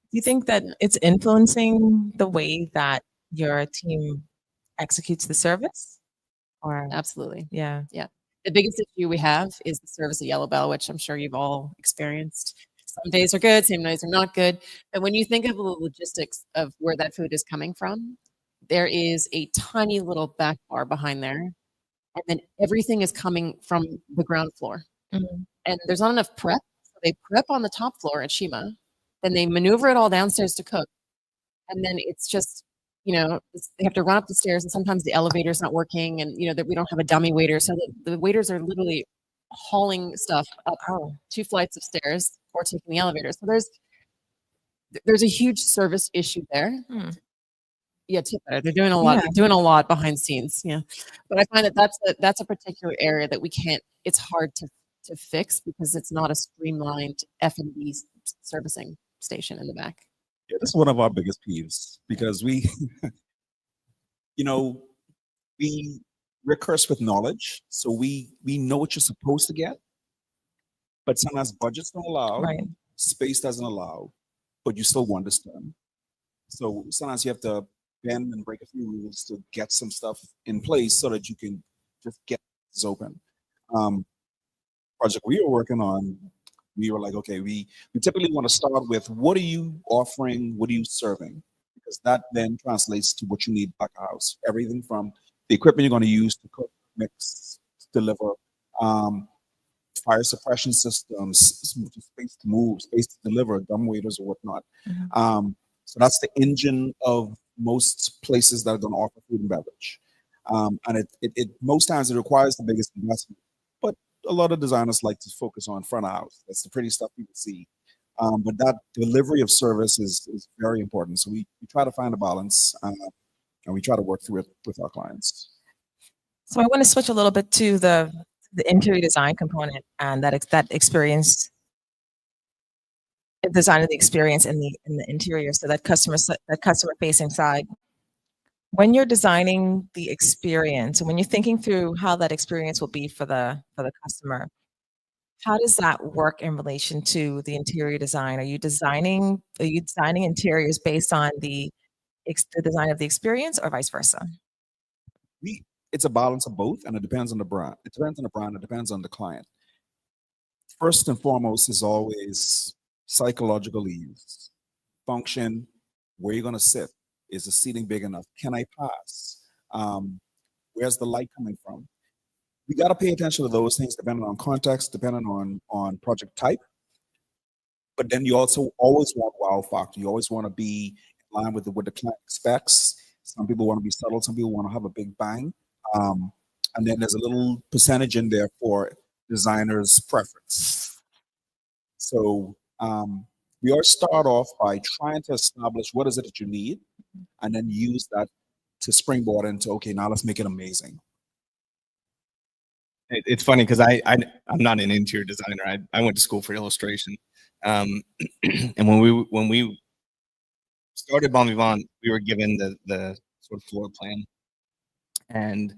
Do you think that it's influencing the way that your team executes the service? Or absolutely. Yeah. The biggest issue we have is the service at Yellow Bell, which I'm sure you've all experienced. Some days are good, some days are not good. But when you think of the logistics of where that food is coming from, there is a tiny little back bar behind there. And then everything is coming from the ground floor. Mm-hmm. And there's not enough prep. So they prep on the top floor at Shima. Then they maneuver it all downstairs to cook. And then it's just, they have to run up the stairs, and sometimes the elevator's not working, and, that we don't have a dummy waiter. So the waiters are literally hauling stuff up 2 flights of stairs or taking the elevator. So there's a huge service issue there. Yeah, tip better. They're doing a lot. They're doing a lot behind scenes. Yeah, but I find that that's a particular area that we can't. It's hard to fix because it's not a streamlined F&B servicing station in the back. Yeah, this is one of our biggest peeves, because we're cursed with knowledge, so we know what you're supposed to get, but sometimes budgets don't allow, space doesn't allow, but you still want this done. So sometimes you have to bend and break a few rules to get some stuff in place so that you can just get this open. Project we were working on, we were like, okay, we typically want to start with, what are you offering? What are you serving? Because that then translates to what you need back of house. Everything from the equipment you're going to use to cook, mix, deliver, fire suppression systems, space to move, space to deliver, dumb waiters or whatnot. So that's the engine of most places that are going to offer food and beverage. And it most times it requires the biggest investment. But a lot of designers like to focus on front of house. That's the pretty stuff people see. But that delivery of service is very important. So we try to find a balance, and we try to work through it with our clients. So I want to switch a little bit to the interior design component and that experience, the design of the experience in the interior. So that customer facing side. When you're designing the experience and when you're thinking through how that experience will be for the customer, how does that work in relation to the interior design? Are you designing interiors based on the design of the experience or vice versa? It's a balance of both, and it depends on the brand. It depends on the brand. It depends on the client. First and foremost is always psychological ease, function, where you're going to sit. Is the seating big enough? Can I pass? Where's the light coming from? We got to pay attention to those things depending on context, depending on project type. But then you also always want wow factor. You always want to be in line with what the client expects. Some people want to be subtle. Some people want to have a big bang. And then there's a little percentage in there for designer's preference. So we always start off by trying to establish what is it that you need, and then use that to springboard into, okay, now let's make it amazing. It's funny because I'm not an interior designer. I went to school for illustration, and when we started Bon Vivant, we were given the sort of floor plan, and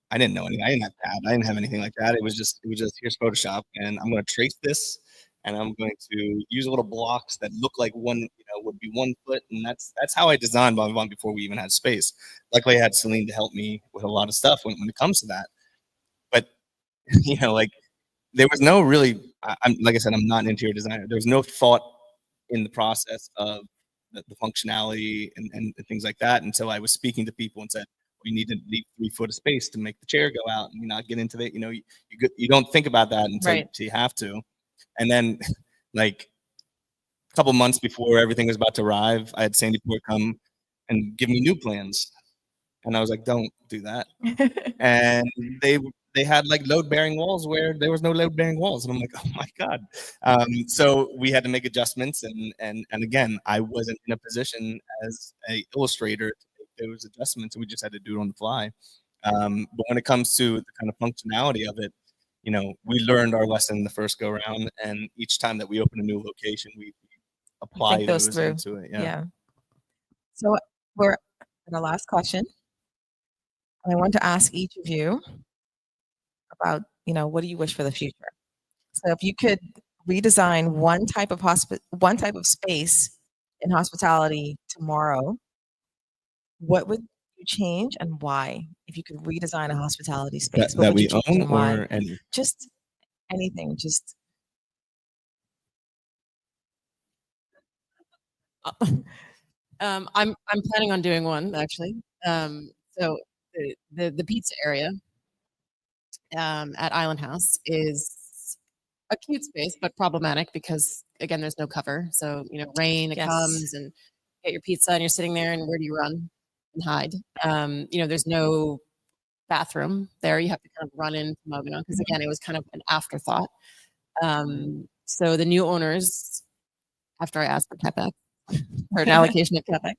I didn't know anything. I didn't have pad. I didn't have anything like that. It was just here's Photoshop, and I'm going to trace this, and I'm going to use little blocks that look like one, would be 1 foot, and that's how I designed Bon Vivant before we even had space. Luckily, I had Celine to help me with a lot of stuff when it comes to that. But like there was no really. I'm like I said, I'm not an interior designer. There was no thought in the process of the functionality and things like that until I was speaking to people and said, you need to leave 3 foot of space to make the chair go out and not get into the, you don't think about that until you have to. And then like a couple months before everything was about to arrive, I had Sandy Port come and give me new plans. And I was like, don't do that. And they had like load-bearing walls where there was no load-bearing walls. And I'm like, oh my God. So we had to make adjustments. And again, I wasn't in a position as an illustrator to make those adjustments. We just had to do it on the fly. But when it comes to the kind of functionality of it, we learned our lesson the first go around. And each time that we open a new location, we apply those into it. Yeah. So we're at our last question. And I want to ask each of you about, what do you wish for the future? So if you could redesign one type of space in hospitality tomorrow, what would you change and why? If you could redesign a hospitality space that we own or any? Just anything. Just I'm planning on doing one actually. So the pizza area at Island House is a cute space, but problematic because again, there's no cover. So rain comes and get your pizza, and you're sitting there, and where do you run and hide? There's no bathroom there. You have to kind of run into Mogano because again, it was kind of an afterthought. So the new owners, after I asked for CapEx or an allocation of CapEx,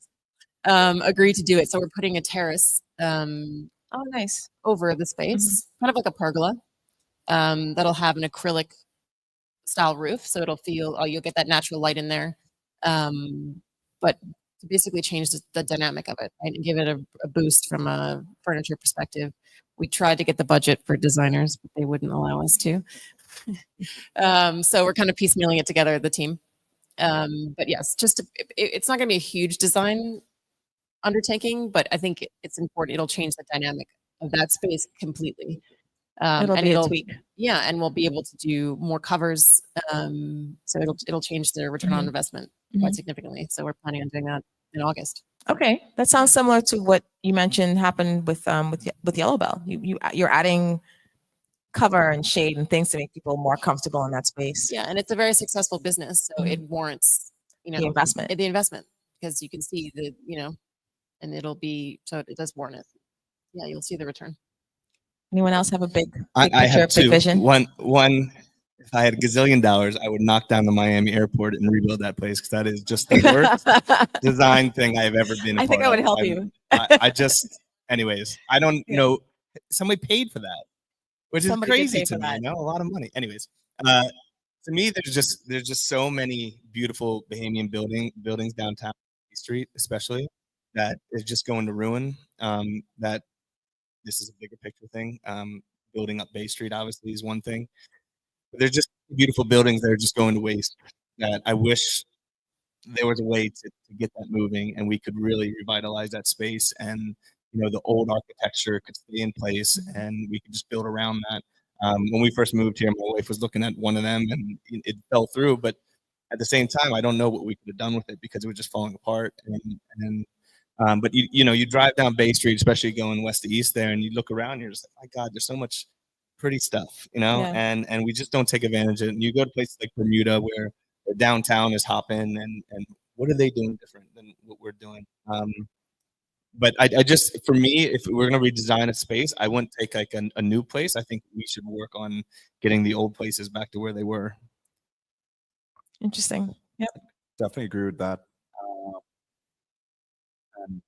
agreed to do it. So we're putting a terrace. Oh, nice. Over the space, kind of like a pergola. That'll have an acrylic style roof, so it'll feel, you'll get that natural light in there. But to basically change the dynamic of it, right, and give it a boost from a furniture perspective. We tried to get the budget for designers, but they wouldn't allow us to. So we're kind of piecemealing it together, the team. But yes, it's not going to be a huge design undertaking, but I think it's important. It'll change the dynamic of that space completely. It'll be a tweak. Yeah, and we'll be able to do more covers. So it'll change the return on investment quite significantly. So we're planning on doing that in August. Okay, that sounds similar to what you mentioned happened with Yellow Bell. You're adding cover and shade and things to make people more comfortable in that space. Yeah, and it's a very successful business, so it warrants the investment. The investment, because you can see and it'll be, so it does warrant it. Yeah, you'll see the return. Anyone else have a big I picture, have big two. vision? One. If I had a gazillion dollars, I would knock down the Miami airport and rebuild that place because that is just the worst design thing I've ever been a I part think I would of. help you. I just, anyways, I don't Yeah. know. Somebody paid for that, which is Somebody did crazy pay to for me. that. A lot of money. Anyways, to me, there's just so many beautiful Bahamian buildings downtown East Street, especially that is just going to ruin. That this is a bigger picture thing. Building up Bay Street obviously is one thing. But there's just beautiful buildings that are just going to waste. That I wish there was a way to get that moving, and we could really revitalize that space, and the old architecture could stay in place, and we could just build around that. When we first moved here, my wife was looking at one of them, and it fell through. But at the same time, I don't know what we could have done with it because it was just falling apart. But you drive down Bay Street, especially going west to east there, and you look around, and you're just like, my God, there's so much pretty stuff, Yeah. and we just don't take advantage of it. And you go to places like Bermuda where the downtown is hopping, and what are they doing different than what we're doing? But I just, for me, if we're going to redesign a space, I wouldn't take like a new place. I think we should work on getting the old places back to where they were. Interesting. Yep. Definitely agree with that. And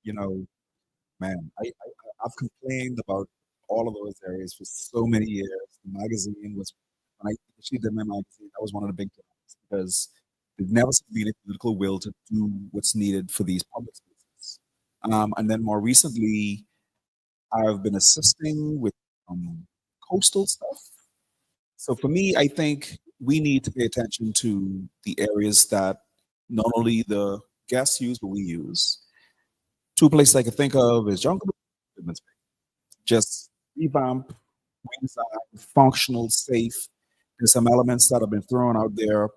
man, I've complained about all of those areas for so many years. The magazine was, when I actually did my magazine, that was one of the big things because there's never been a political will to do what's needed for these public spaces. And then more recently, I've been assisting with coastal stuff. So for me, I think we need to pay attention to the areas that not only the guests use, but we use. Two places I can think of is Jungle, just revamp, redesign, functional, safe. There's some elements that have been thrown out there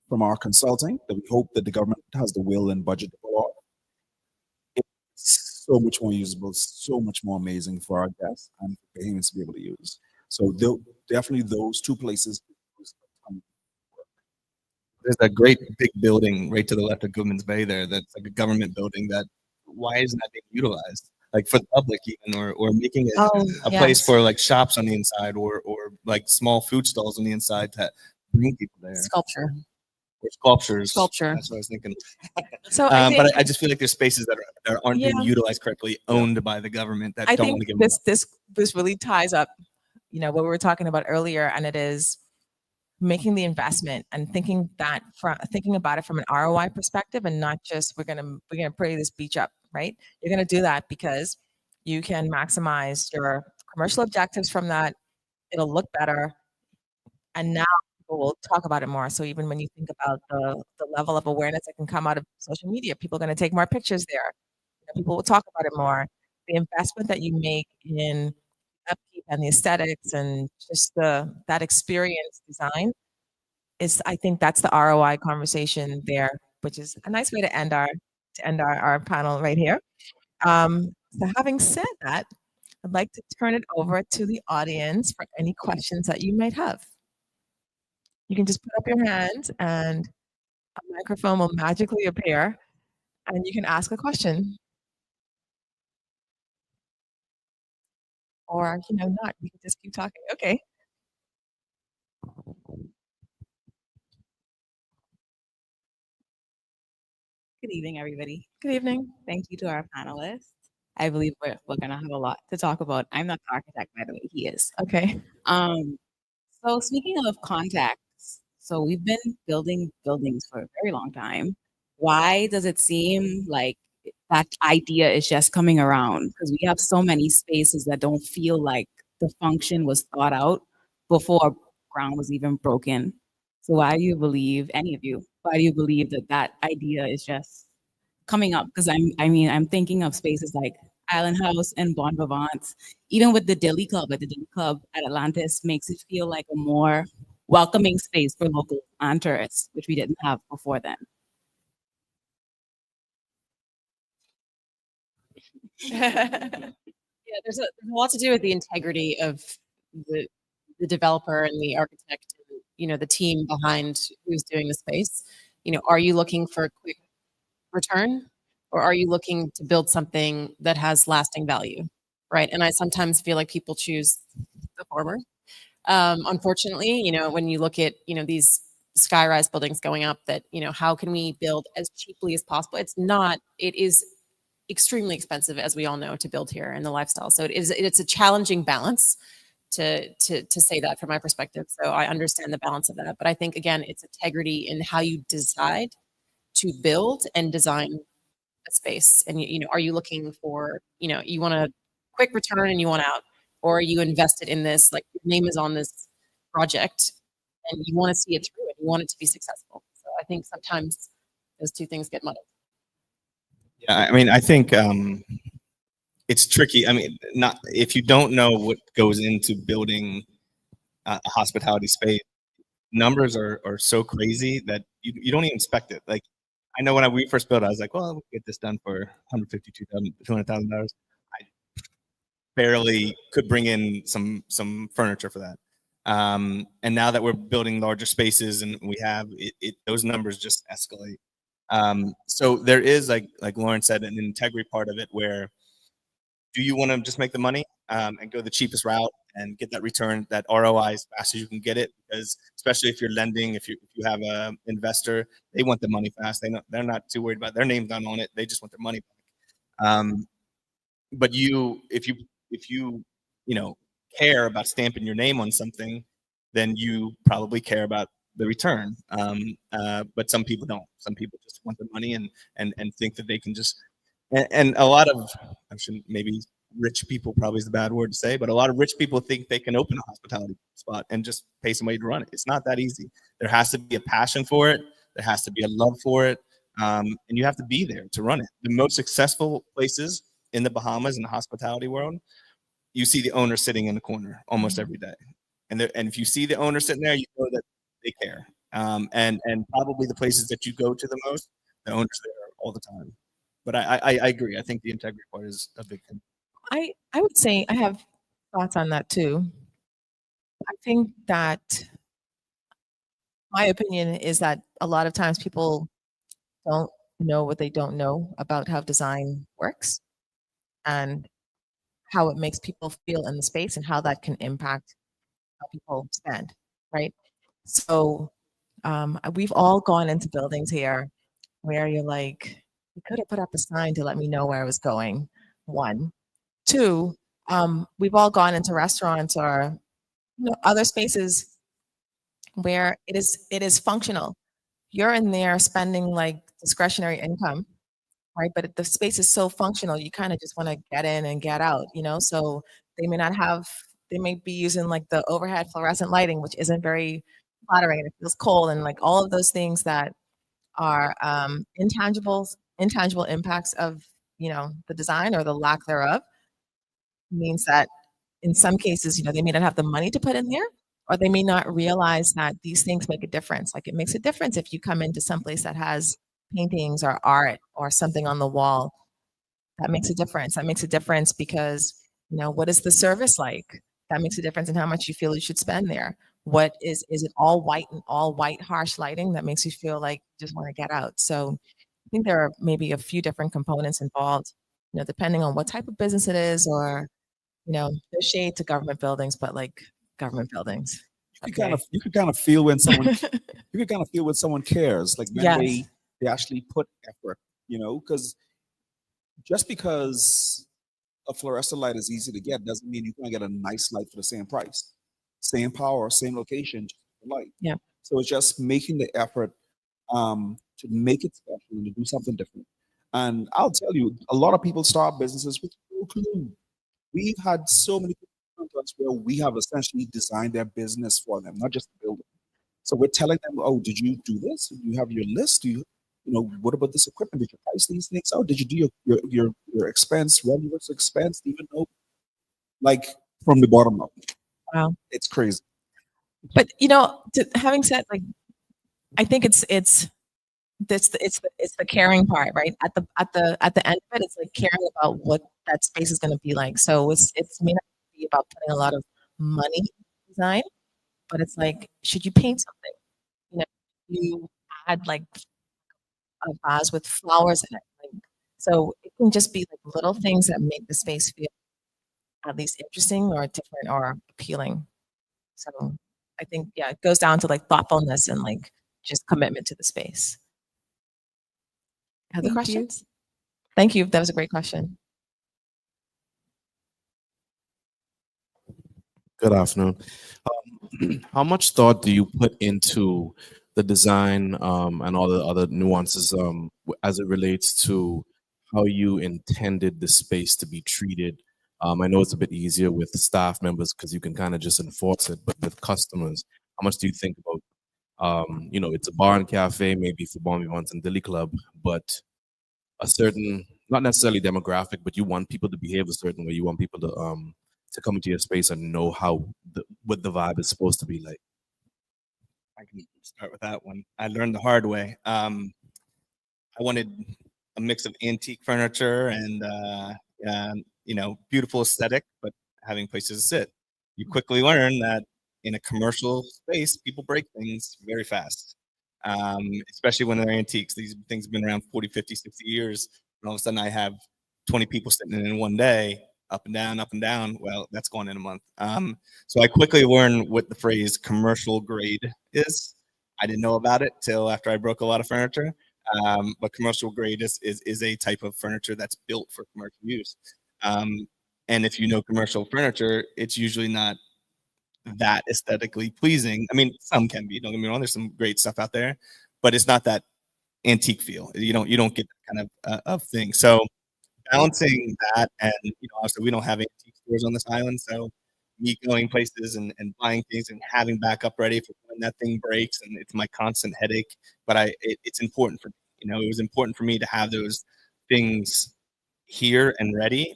from our consulting that we hope that the government has the will and budget to pull off. It's so much more usable, so much more amazing for our guests and for Bahamians to be able to use. So definitely those two places. There's a great big building right to the left of Goodman's Bay there. That's like a government building. Why isn't that being utilized? Like for the public even, or making it a place for like shops on the inside, or like small food stalls on the inside to bring people there. Sculpture. Or sculptures. Sculpture. That's what I was thinking. So I think, but I just feel like there's spaces that aren't being utilized correctly, owned by the government that I don't think want to give them up. this really ties up, what we were talking about earlier, and it is making the investment and thinking about it from an ROI perspective, and not just we're gonna pretty this beach up, right? You're gonna do that because you can maximize your commercial objectives from that. It'll look better, and now people will talk about it more. So even when you think about the level of awareness that can come out of social media, people are going to take more pictures there. People will talk about it more. The investment that you make in upkeep and the aesthetics and just that experience design is, I think that's the ROI conversation there, which is a nice way to end our panel right here. So having said that, I'd like to turn it over to the audience for any questions that you might have. You can just put up your hand and a microphone will magically appear and you can ask a question. Or, not. You can just keep talking. Okay. Good evening, everybody. Good evening. Thank you to our panelists. I believe we're going to have a lot to talk about. I'm not the architect, by the way. He is. Okay. So speaking of contacts, so we've been building buildings for a very long time. Why does it seem like that idea is just coming around? Because we have so many spaces that don't feel like the function was thought out before ground was even broken. So why do you believe, any of you, why do you believe that idea is just coming up? Because I'm thinking of spaces like Island House and Bon Vivant, even with the Dilly Club at Atlantis, makes it feel like a more welcoming space for locals and tourists, which we didn't have before then. Yeah, there's a lot to do with the integrity of the developer and the architect, and, the team behind who's doing the space. Are you looking for a quick return? or are you looking to build something that has lasting value, right? And I sometimes feel like people choose the former. Unfortunately, when you look at, these skyrise buildings going up, that, how can we build as cheaply as possible? It is extremely expensive, as we all know, to build here in the lifestyle. So it's a challenging balance to say that from my perspective. So I understand the balance of that. But I think, again, it's integrity in how you decide to build and design a space. And, are you looking for, you want a quick return and you want out, or are you invested in this, like your name is on this project and you want to see it through and you want it to be successful. So I think sometimes those two things get muddled. Yeah, I mean, I think it's tricky. I mean, not if you don't know what goes into building a hospitality space, numbers are so crazy that you don't even expect it. Like, I know when we first built it, I was like, well, we'll get this done for $152,000, $200,000. I barely could bring in some furniture for that. And now that we're building larger spaces and we have those numbers just escalate. So there is, like Lauren said, an integrity part of it where, do you want to just make the money and go the cheapest route and get that return, that ROI as fast as you can get it? Because especially if you're lending, if you have an investor, they want the money fast. They're not too worried about their name's not on it. They just want their money back. But if you care about stamping your name on something, then you probably care about the return. But some people don't. Some people just want the money and think that they can just. And a lot of, I shouldn't, maybe rich people probably is the bad word to say, but a lot of rich people think they can open a hospitality spot and just pay somebody to run it. It's not that easy. There has to be a passion for it. There has to be a love for it. And you have to be there to run it. The most successful places in the Bahamas in the hospitality world, you see the owner sitting in the corner almost every day. And if you see the owner sitting there, you know that they care. And probably the places that you go to the most, the owner's there all the time. But I agree. I think the integrity part is a big thing. I would say I have thoughts on that too. I think that my opinion is that a lot of times people don't know what they don't know about how design works and how it makes people feel in the space and how that can impact how people spend, right? So we've all gone into buildings here where you're like, you could have put up a sign to let me know where I was going. One, two, we've all gone into restaurants or other spaces where it is functional. You're in there spending like discretionary income, right? But the space is so functional, you kind of just want to get in and get out, So they may not have, they may be using like the overhead fluorescent lighting, which isn't very flattering and it feels cold, and like all of those things that are intangible impacts of the design or the lack thereof, means that in some cases, they may not have the money to put in there, or they may not realize that these things make a difference. Like it makes a difference if you come into some place that has paintings or art or something on the wall. That makes a difference. That makes a difference because, what is the service like? That makes a difference in how much you feel you should spend there. What is it all white and all white harsh lighting that makes you feel like you just want to get out? So I think there are maybe a few different components involved, depending on what type of business it is, or no shade to government buildings, but like government buildings. You could kind of feel when someone cares, like when Yes. they actually put effort, because just because a fluorescent light is easy to get doesn't mean you're going to get a nice light for the same price, same power, same location, just light. Yeah. So it's just making the effort to make it special and to do something different. And I'll tell you, a lot of people start businesses with no clue. We've had so many people where we have essentially designed their business for them, not just the building. So we're telling them, oh, did you do this? Do you have your list? What about this equipment? Did you price these things out? Did you do your expense, revenue versus expense, even though, like, from the bottom up? Wow. It's crazy. But having said, like, I think it's the caring part, right? At the end of it, it's like caring about what that space is going to be like. So it's may not be about putting a lot of money in design, but it's like, should you paint something? You add like a vase with flowers in it. Like, So it can just be like little things that make the space feel at least interesting or different or appealing. So I think, yeah, it goes down to like thoughtfulness and like just commitment to the space. Other Thank you. questions? Thank you. That was a great question. Good afternoon. How much thought do you put into the design and all the other nuances as it relates to how you intended the space to be treated? I know it's a bit easier with staff members because you can kind of just enforce it, but with customers, how much do you think about, it's a bar and cafe, maybe for Bon Vivants and Dilly Club, but a certain, not necessarily demographic, but you want people to behave a certain way. You want people to come into your space and know what the vibe is supposed to be like. I can start with that one. I learned the hard way. I wanted a mix of antique furniture and beautiful aesthetic, but having places to sit. You quickly learn that in a commercial space, people break things very fast, especially when they're antiques. These things have been around 40, 50, 60 years. And all of a sudden I have 20 people sitting in one day, up and down, up and down. Well, that's gone in a month. So I quickly learned what the phrase commercial grade is. I didn't know about it till after I broke a lot of furniture. But commercial grade is a type of furniture that's built for commercial use. And if you know commercial furniture, it's usually not that aesthetically pleasing. I mean, some can be, don't get me wrong, there's some great stuff out there, but it's not that antique feel. You don't get that kind of thing. So balancing that, and obviously we don't have antique stores on this island, so me going places and buying things and having backup ready for when that thing breaks, and it's my constant headache. But it's important for me. It was important for me to have those things here and ready,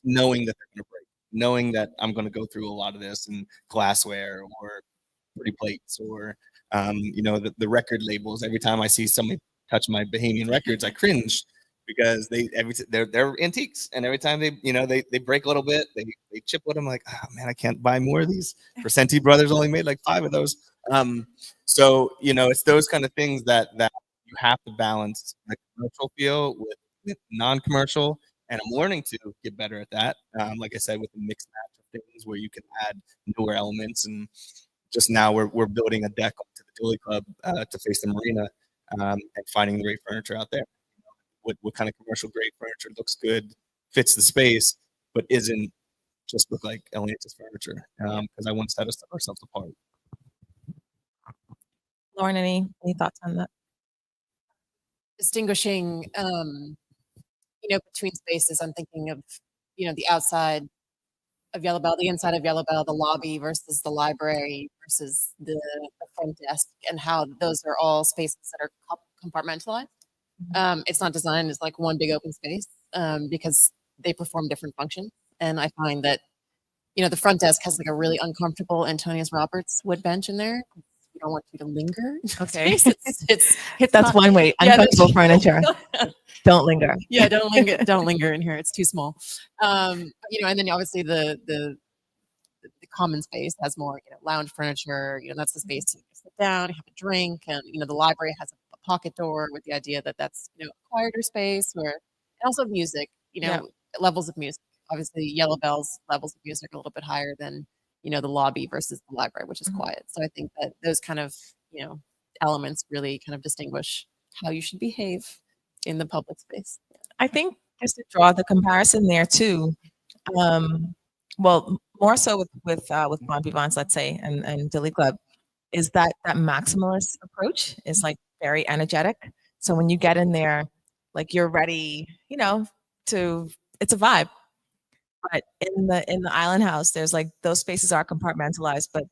knowing that they're going to break, knowing that I'm going to go through a lot of this and glassware or pretty plates or the record labels. Every time I see somebody touch my Bahamian records, I cringe because they're antiques, and every time they break a little bit, they chip with them. Like, oh man, I can't buy more of these. Percenti Brothers only made like 5 of those. So it's those kind of things that you have to balance the commercial feel with non-commercial, and I'm learning to get better at that. Like I said, with the mixed match of things where you can add newer elements, and just now we're building a deck onto the Dilly Club to face the marina, and finding the right furniture out there. What kind of commercial grade furniture looks good, fits the space, but isn't just look like Atlantis furniture, because I want to set ourselves apart. Lauren, any thoughts on that? Distinguishing, between spaces, I'm thinking of, the outside of Yellow Bell, the inside of Yellow Bell, the lobby versus the library versus the front desk, and how those are all spaces that are compartmentalized. It's not designed as like one big open space, because they perform different functions. And I find that, the front desk has like a really uncomfortable Antonius Roberts wood bench in there. We don't want you to linger. Okay. It's That's not, one way. Uncomfortable furniture. Don't linger. Yeah, don't linger. Don't linger in here. It's too small. And then obviously the common space has more, lounge furniture. That's the space to sit down, have a drink, and the library has a pocket door with the idea that that's a quieter space where, and also music. Levels of music. Obviously, Yellow Bell's levels of music are a little bit higher than the lobby versus the library, which is quiet. So I think that those kind of elements really kind of distinguish how you should behave in the public space. I think just to draw the comparison there too, well, more so with Bon Vivants, let's say, and Dilly Club, is that maximalist approach is like very energetic. So when you get in there, like you're ready, it's a vibe. But in the Island House, there's like those spaces are compartmentalized, but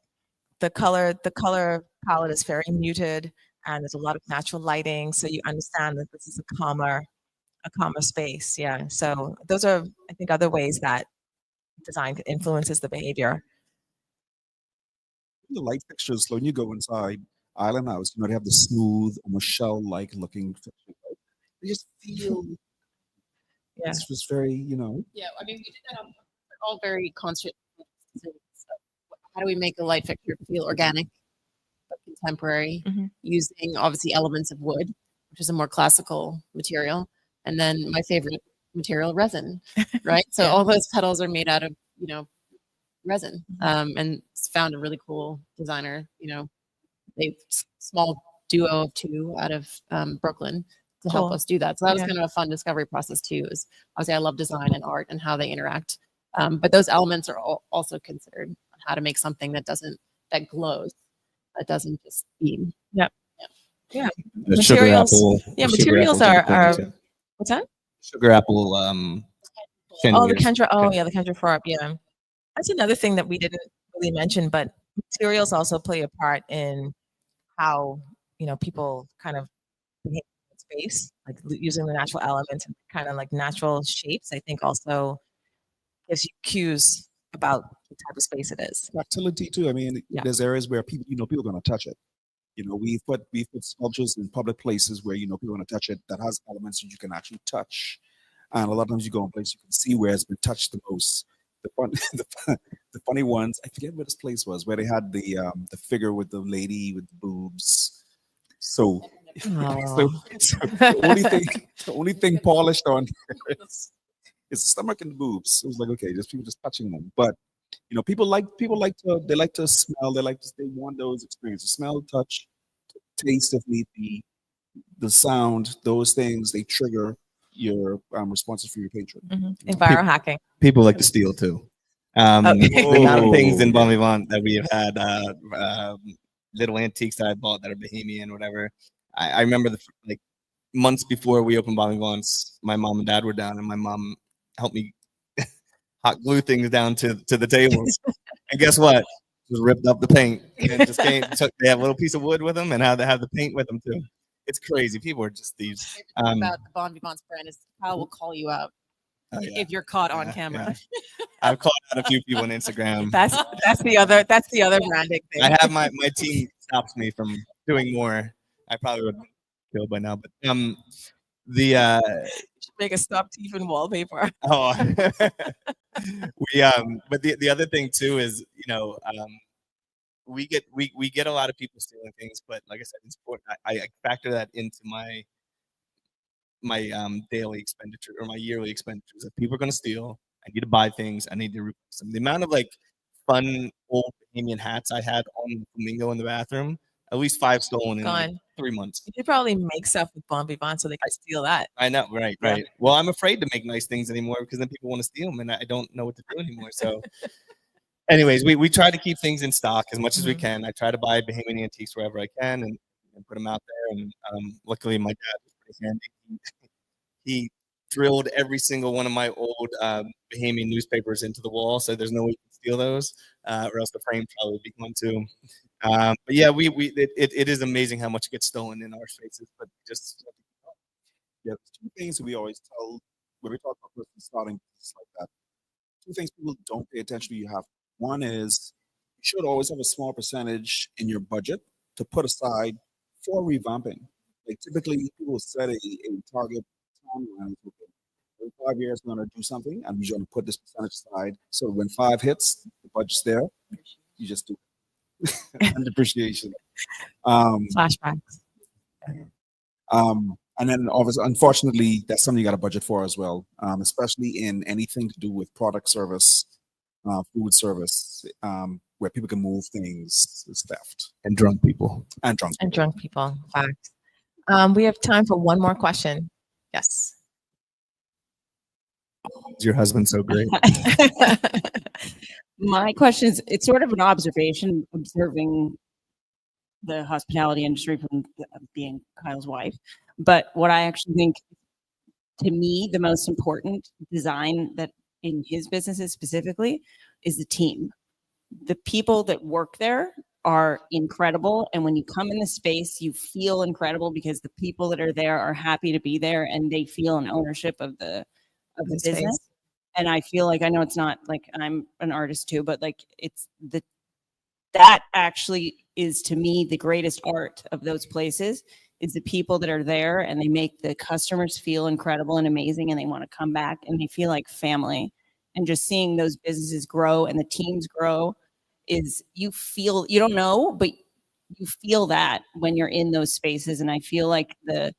the color palette is very muted, and there's a lot of natural lighting, so you understand that this is a calmer space. Yeah. So those are, I think, other ways that design influences the behavior. The light fixtures, so when you go inside Island House, they have the smooth, almost shell-like looking fixtures. They just feel. Yeah. It's just very, Yeah, I mean, we did that all very conscious. How do we make a light fixture feel organic but contemporary, using obviously elements of wood, which is a more classical material, And then my favorite material, resin, right? So all those petals are made out of, resin. And found a really cool designer, a small duo of two out of Brooklyn to help us do that. So that was kind of a fun discovery process too. Is obviously I love design and art and how they interact. But those elements are also considered how to make something that glows, that doesn't just beam. Yeah. The sugar apple. Yeah, the sugar materials apple's a are good thing, too. what's that? Sugar apple. The chandeliers. Kendra. Oh, yeah, the Kendra Farb. Yeah, that's another thing that we didn't really mention, but materials also play a part in how people kind of behave in space, like using the natural elements and kind of like natural shapes. I think also gives you cues about the type of space it is. Tactility too. I mean, there's areas where people are going to touch it. We've put sculptures in public places where people are going to touch it that has elements that you can actually touch. And a lot of times you go in places you can see where it's been touched the most. The funny ones, I forget where this place was, where they had the figure with the lady with the boobs. So the only thing polished on is the stomach and the boobs. It was like, okay, just people just touching them. But people like to smell. They want those experiences: smell, touch, taste, if need be, the sound. Those things, they trigger your responses for your patron. Enviro hacking. People like to steal too. The amount of things in Bon Vivant that we have had, little antiques that I bought that are Bahamian, whatever. I remember months before we opened Bon Vivant's, my mom and dad were down, and my mom helped me hot glue things down to the tables. And guess what? Just ripped up the paint and just came. They have a little piece of wood with them, and how they have the paint with them too. It's crazy. People are just thieves. About the Bon Vivant's brand is Kyle will call you out if you're caught on camera. Yeah. I've caught out a few people on Instagram. That's the other branding thing. I have my team stops me from doing more. I probably would kill by now, but you should make a stop thieving wallpaper. Oh, but the other thing too is we get a lot of people stealing things, but like I said, it's important. I factor that into my daily expenditure or my yearly expenditures. If people are going to steal, I need to buy things. I need to replace them. The amount of fun old Bahamian hats I had on the flamingo in the bathroom, at least 5 stolen in 3 months. You could probably make stuff with Bon Vivant so they can steal that. I know, right. Well, I'm afraid to make nice things anymore because then people want to steal them, and I don't know what to do anymore. So, anyways, we try to keep things in stock as much as we can. I try to buy Bahamian antiques wherever I can and put them out there. And luckily, my dad was pretty handy. He drilled every single one of my old Bahamian newspapers into the wall, so there's no way you can steal those, or else the frame probably would be gone too. But yeah, it is amazing how much gets stolen in our spaces. But just there's 2 things that we always tell when we talk about person starting business like that. 2 things people don't pay attention to. You have one is you should always have a small percentage in your budget to put aside for revamping. Typically, people will set a target timeline. In 5 years, we're going to do something, and we're going to put this percentage aside. So when 5 hits, the budget's there. You just do it. And depreciation. Flashbacks. And then, obviously, unfortunately, that's something you got to budget for as well, especially in anything to do with product service, food service, where people can move things. It's theft. And drunk people. Drunk people. Fact. We have time for one more question. Yes. Is your husband so great? My question is, it's sort of an observation, observing the hospitality industry from being Kyle's wife. But what I actually think, to me, the most important design that in his businesses specifically is the team. The people that work there are incredible. And when you come in the space, you feel incredible because the people that are there are happy to be there and they feel an ownership of the business. And I feel like, I know it's not like I'm an artist too, but it's that actually is, to me, the greatest art of those places is the people that are there, and they make the customers feel incredible and amazing, and they want to come back and they feel like family. And just seeing those businesses grow and the teams grow is, you don't know, but you feel that when you're in those spaces. And I feel like the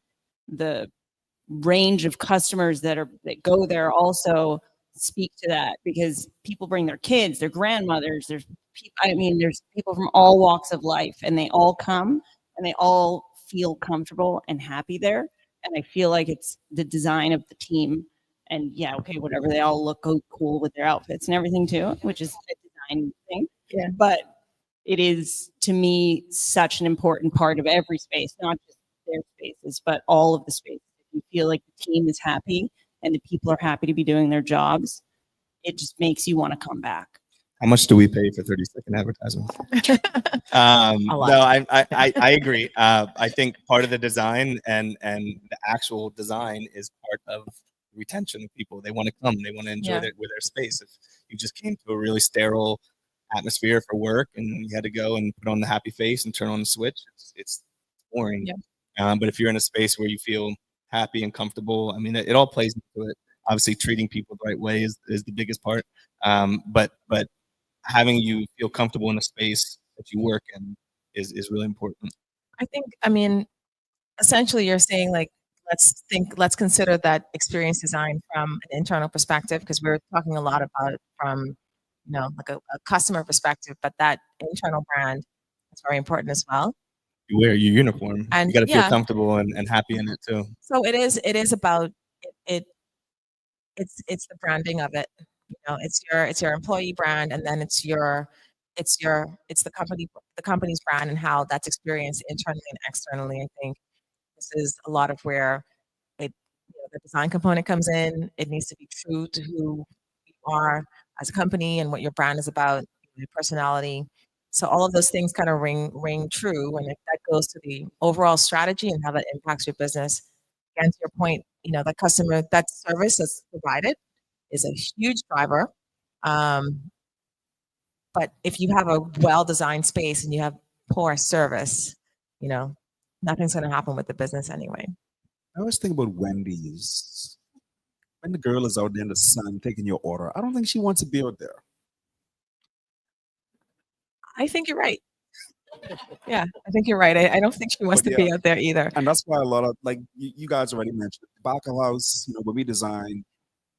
range of customers that go there also speak to that, because people bring their kids, their grandmothers, there's people from all walks of life, and they all come and they all feel comfortable and happy there. And I feel like it's the design of the team, and yeah, okay, whatever, they all look cool with their outfits and everything too, which is a design thing. Yeah. But it is, to me, such an important part of every space, not just their spaces, but all of the spaces. If you feel like the team is happy and the people are happy to be doing their jobs, it just makes you want to come back. How much do we pay for 30-second advertisements? No, I agree. I think part of the design and the actual design is part of retention of people. They want to come. They want to enjoy their space. If you just came to a really sterile atmosphere for work and you had to go and put on the happy face and turn on the switch, it's boring. Yeah. But if you're in a space where you feel happy and comfortable, I mean, it all plays into it. Obviously, treating people the right way is the biggest part. But having you feel comfortable in a space that you work in is really important. I mean, essentially you're saying, like, let's consider that experience design from an internal perspective, because we're talking a lot about it from, like a customer perspective, but that internal brand is very important as well. You wear your uniform, And you got to feel comfortable and happy in it too. So it is about it. It's the branding of it. It's your employee brand, and then it's the company's brand and how that's experienced internally and externally. I think this is a lot of where the design component comes in. It needs to be true to who you are as a company and what your brand is about, your personality. So all of those things kind of ring true, and if that goes to the overall strategy and how that impacts your business. Again, to your point, that customer, that service that's provided is a huge driver. But if you have a well-designed space and you have poor service, nothing's going to happen with the business anyway. I always think about Wendy's. When the girl is out there in the sun taking your order, I don't think she wants to be out there. I think you're right. Yeah, I think you're right. I don't think she wants to be out there either. And that's why a lot of, like you guys already mentioned, back of house, when we design,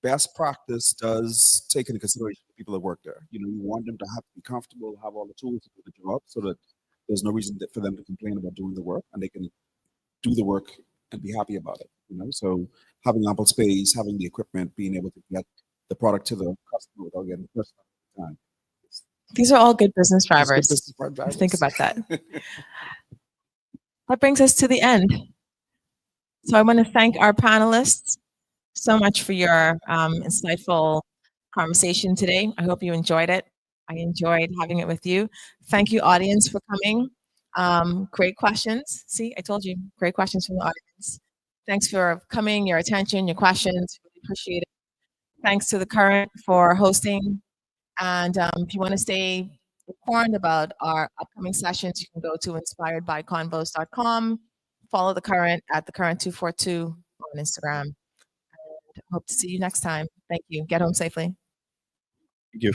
best practice does take into consideration the people that work there. You want them to have to be comfortable, have all the tools to do the job, so that there's no reason for them to complain about doing the work, and they can do the work and be happy about it. So having ample space, having the equipment, being able to get the product to the customer without getting pressed all the time. These are all good business drivers. Good business Think about that. That brings us to the end. So I want to thank our panelists so much for your insightful conversation today. I hope you enjoyed it. I enjoyed having it with you. Thank you, audience, for coming. Great questions. See, I told you, great questions from the audience. Thanks for coming, your attention, your questions. Really appreciate it. Thanks to The Current for hosting. And if you want to stay informed about our upcoming sessions, you can go to inspiredbyconvos.com. Follow The Current at TheCurrent242 on Instagram. And hope to see you next time. Thank you. Get home safely. Thank you.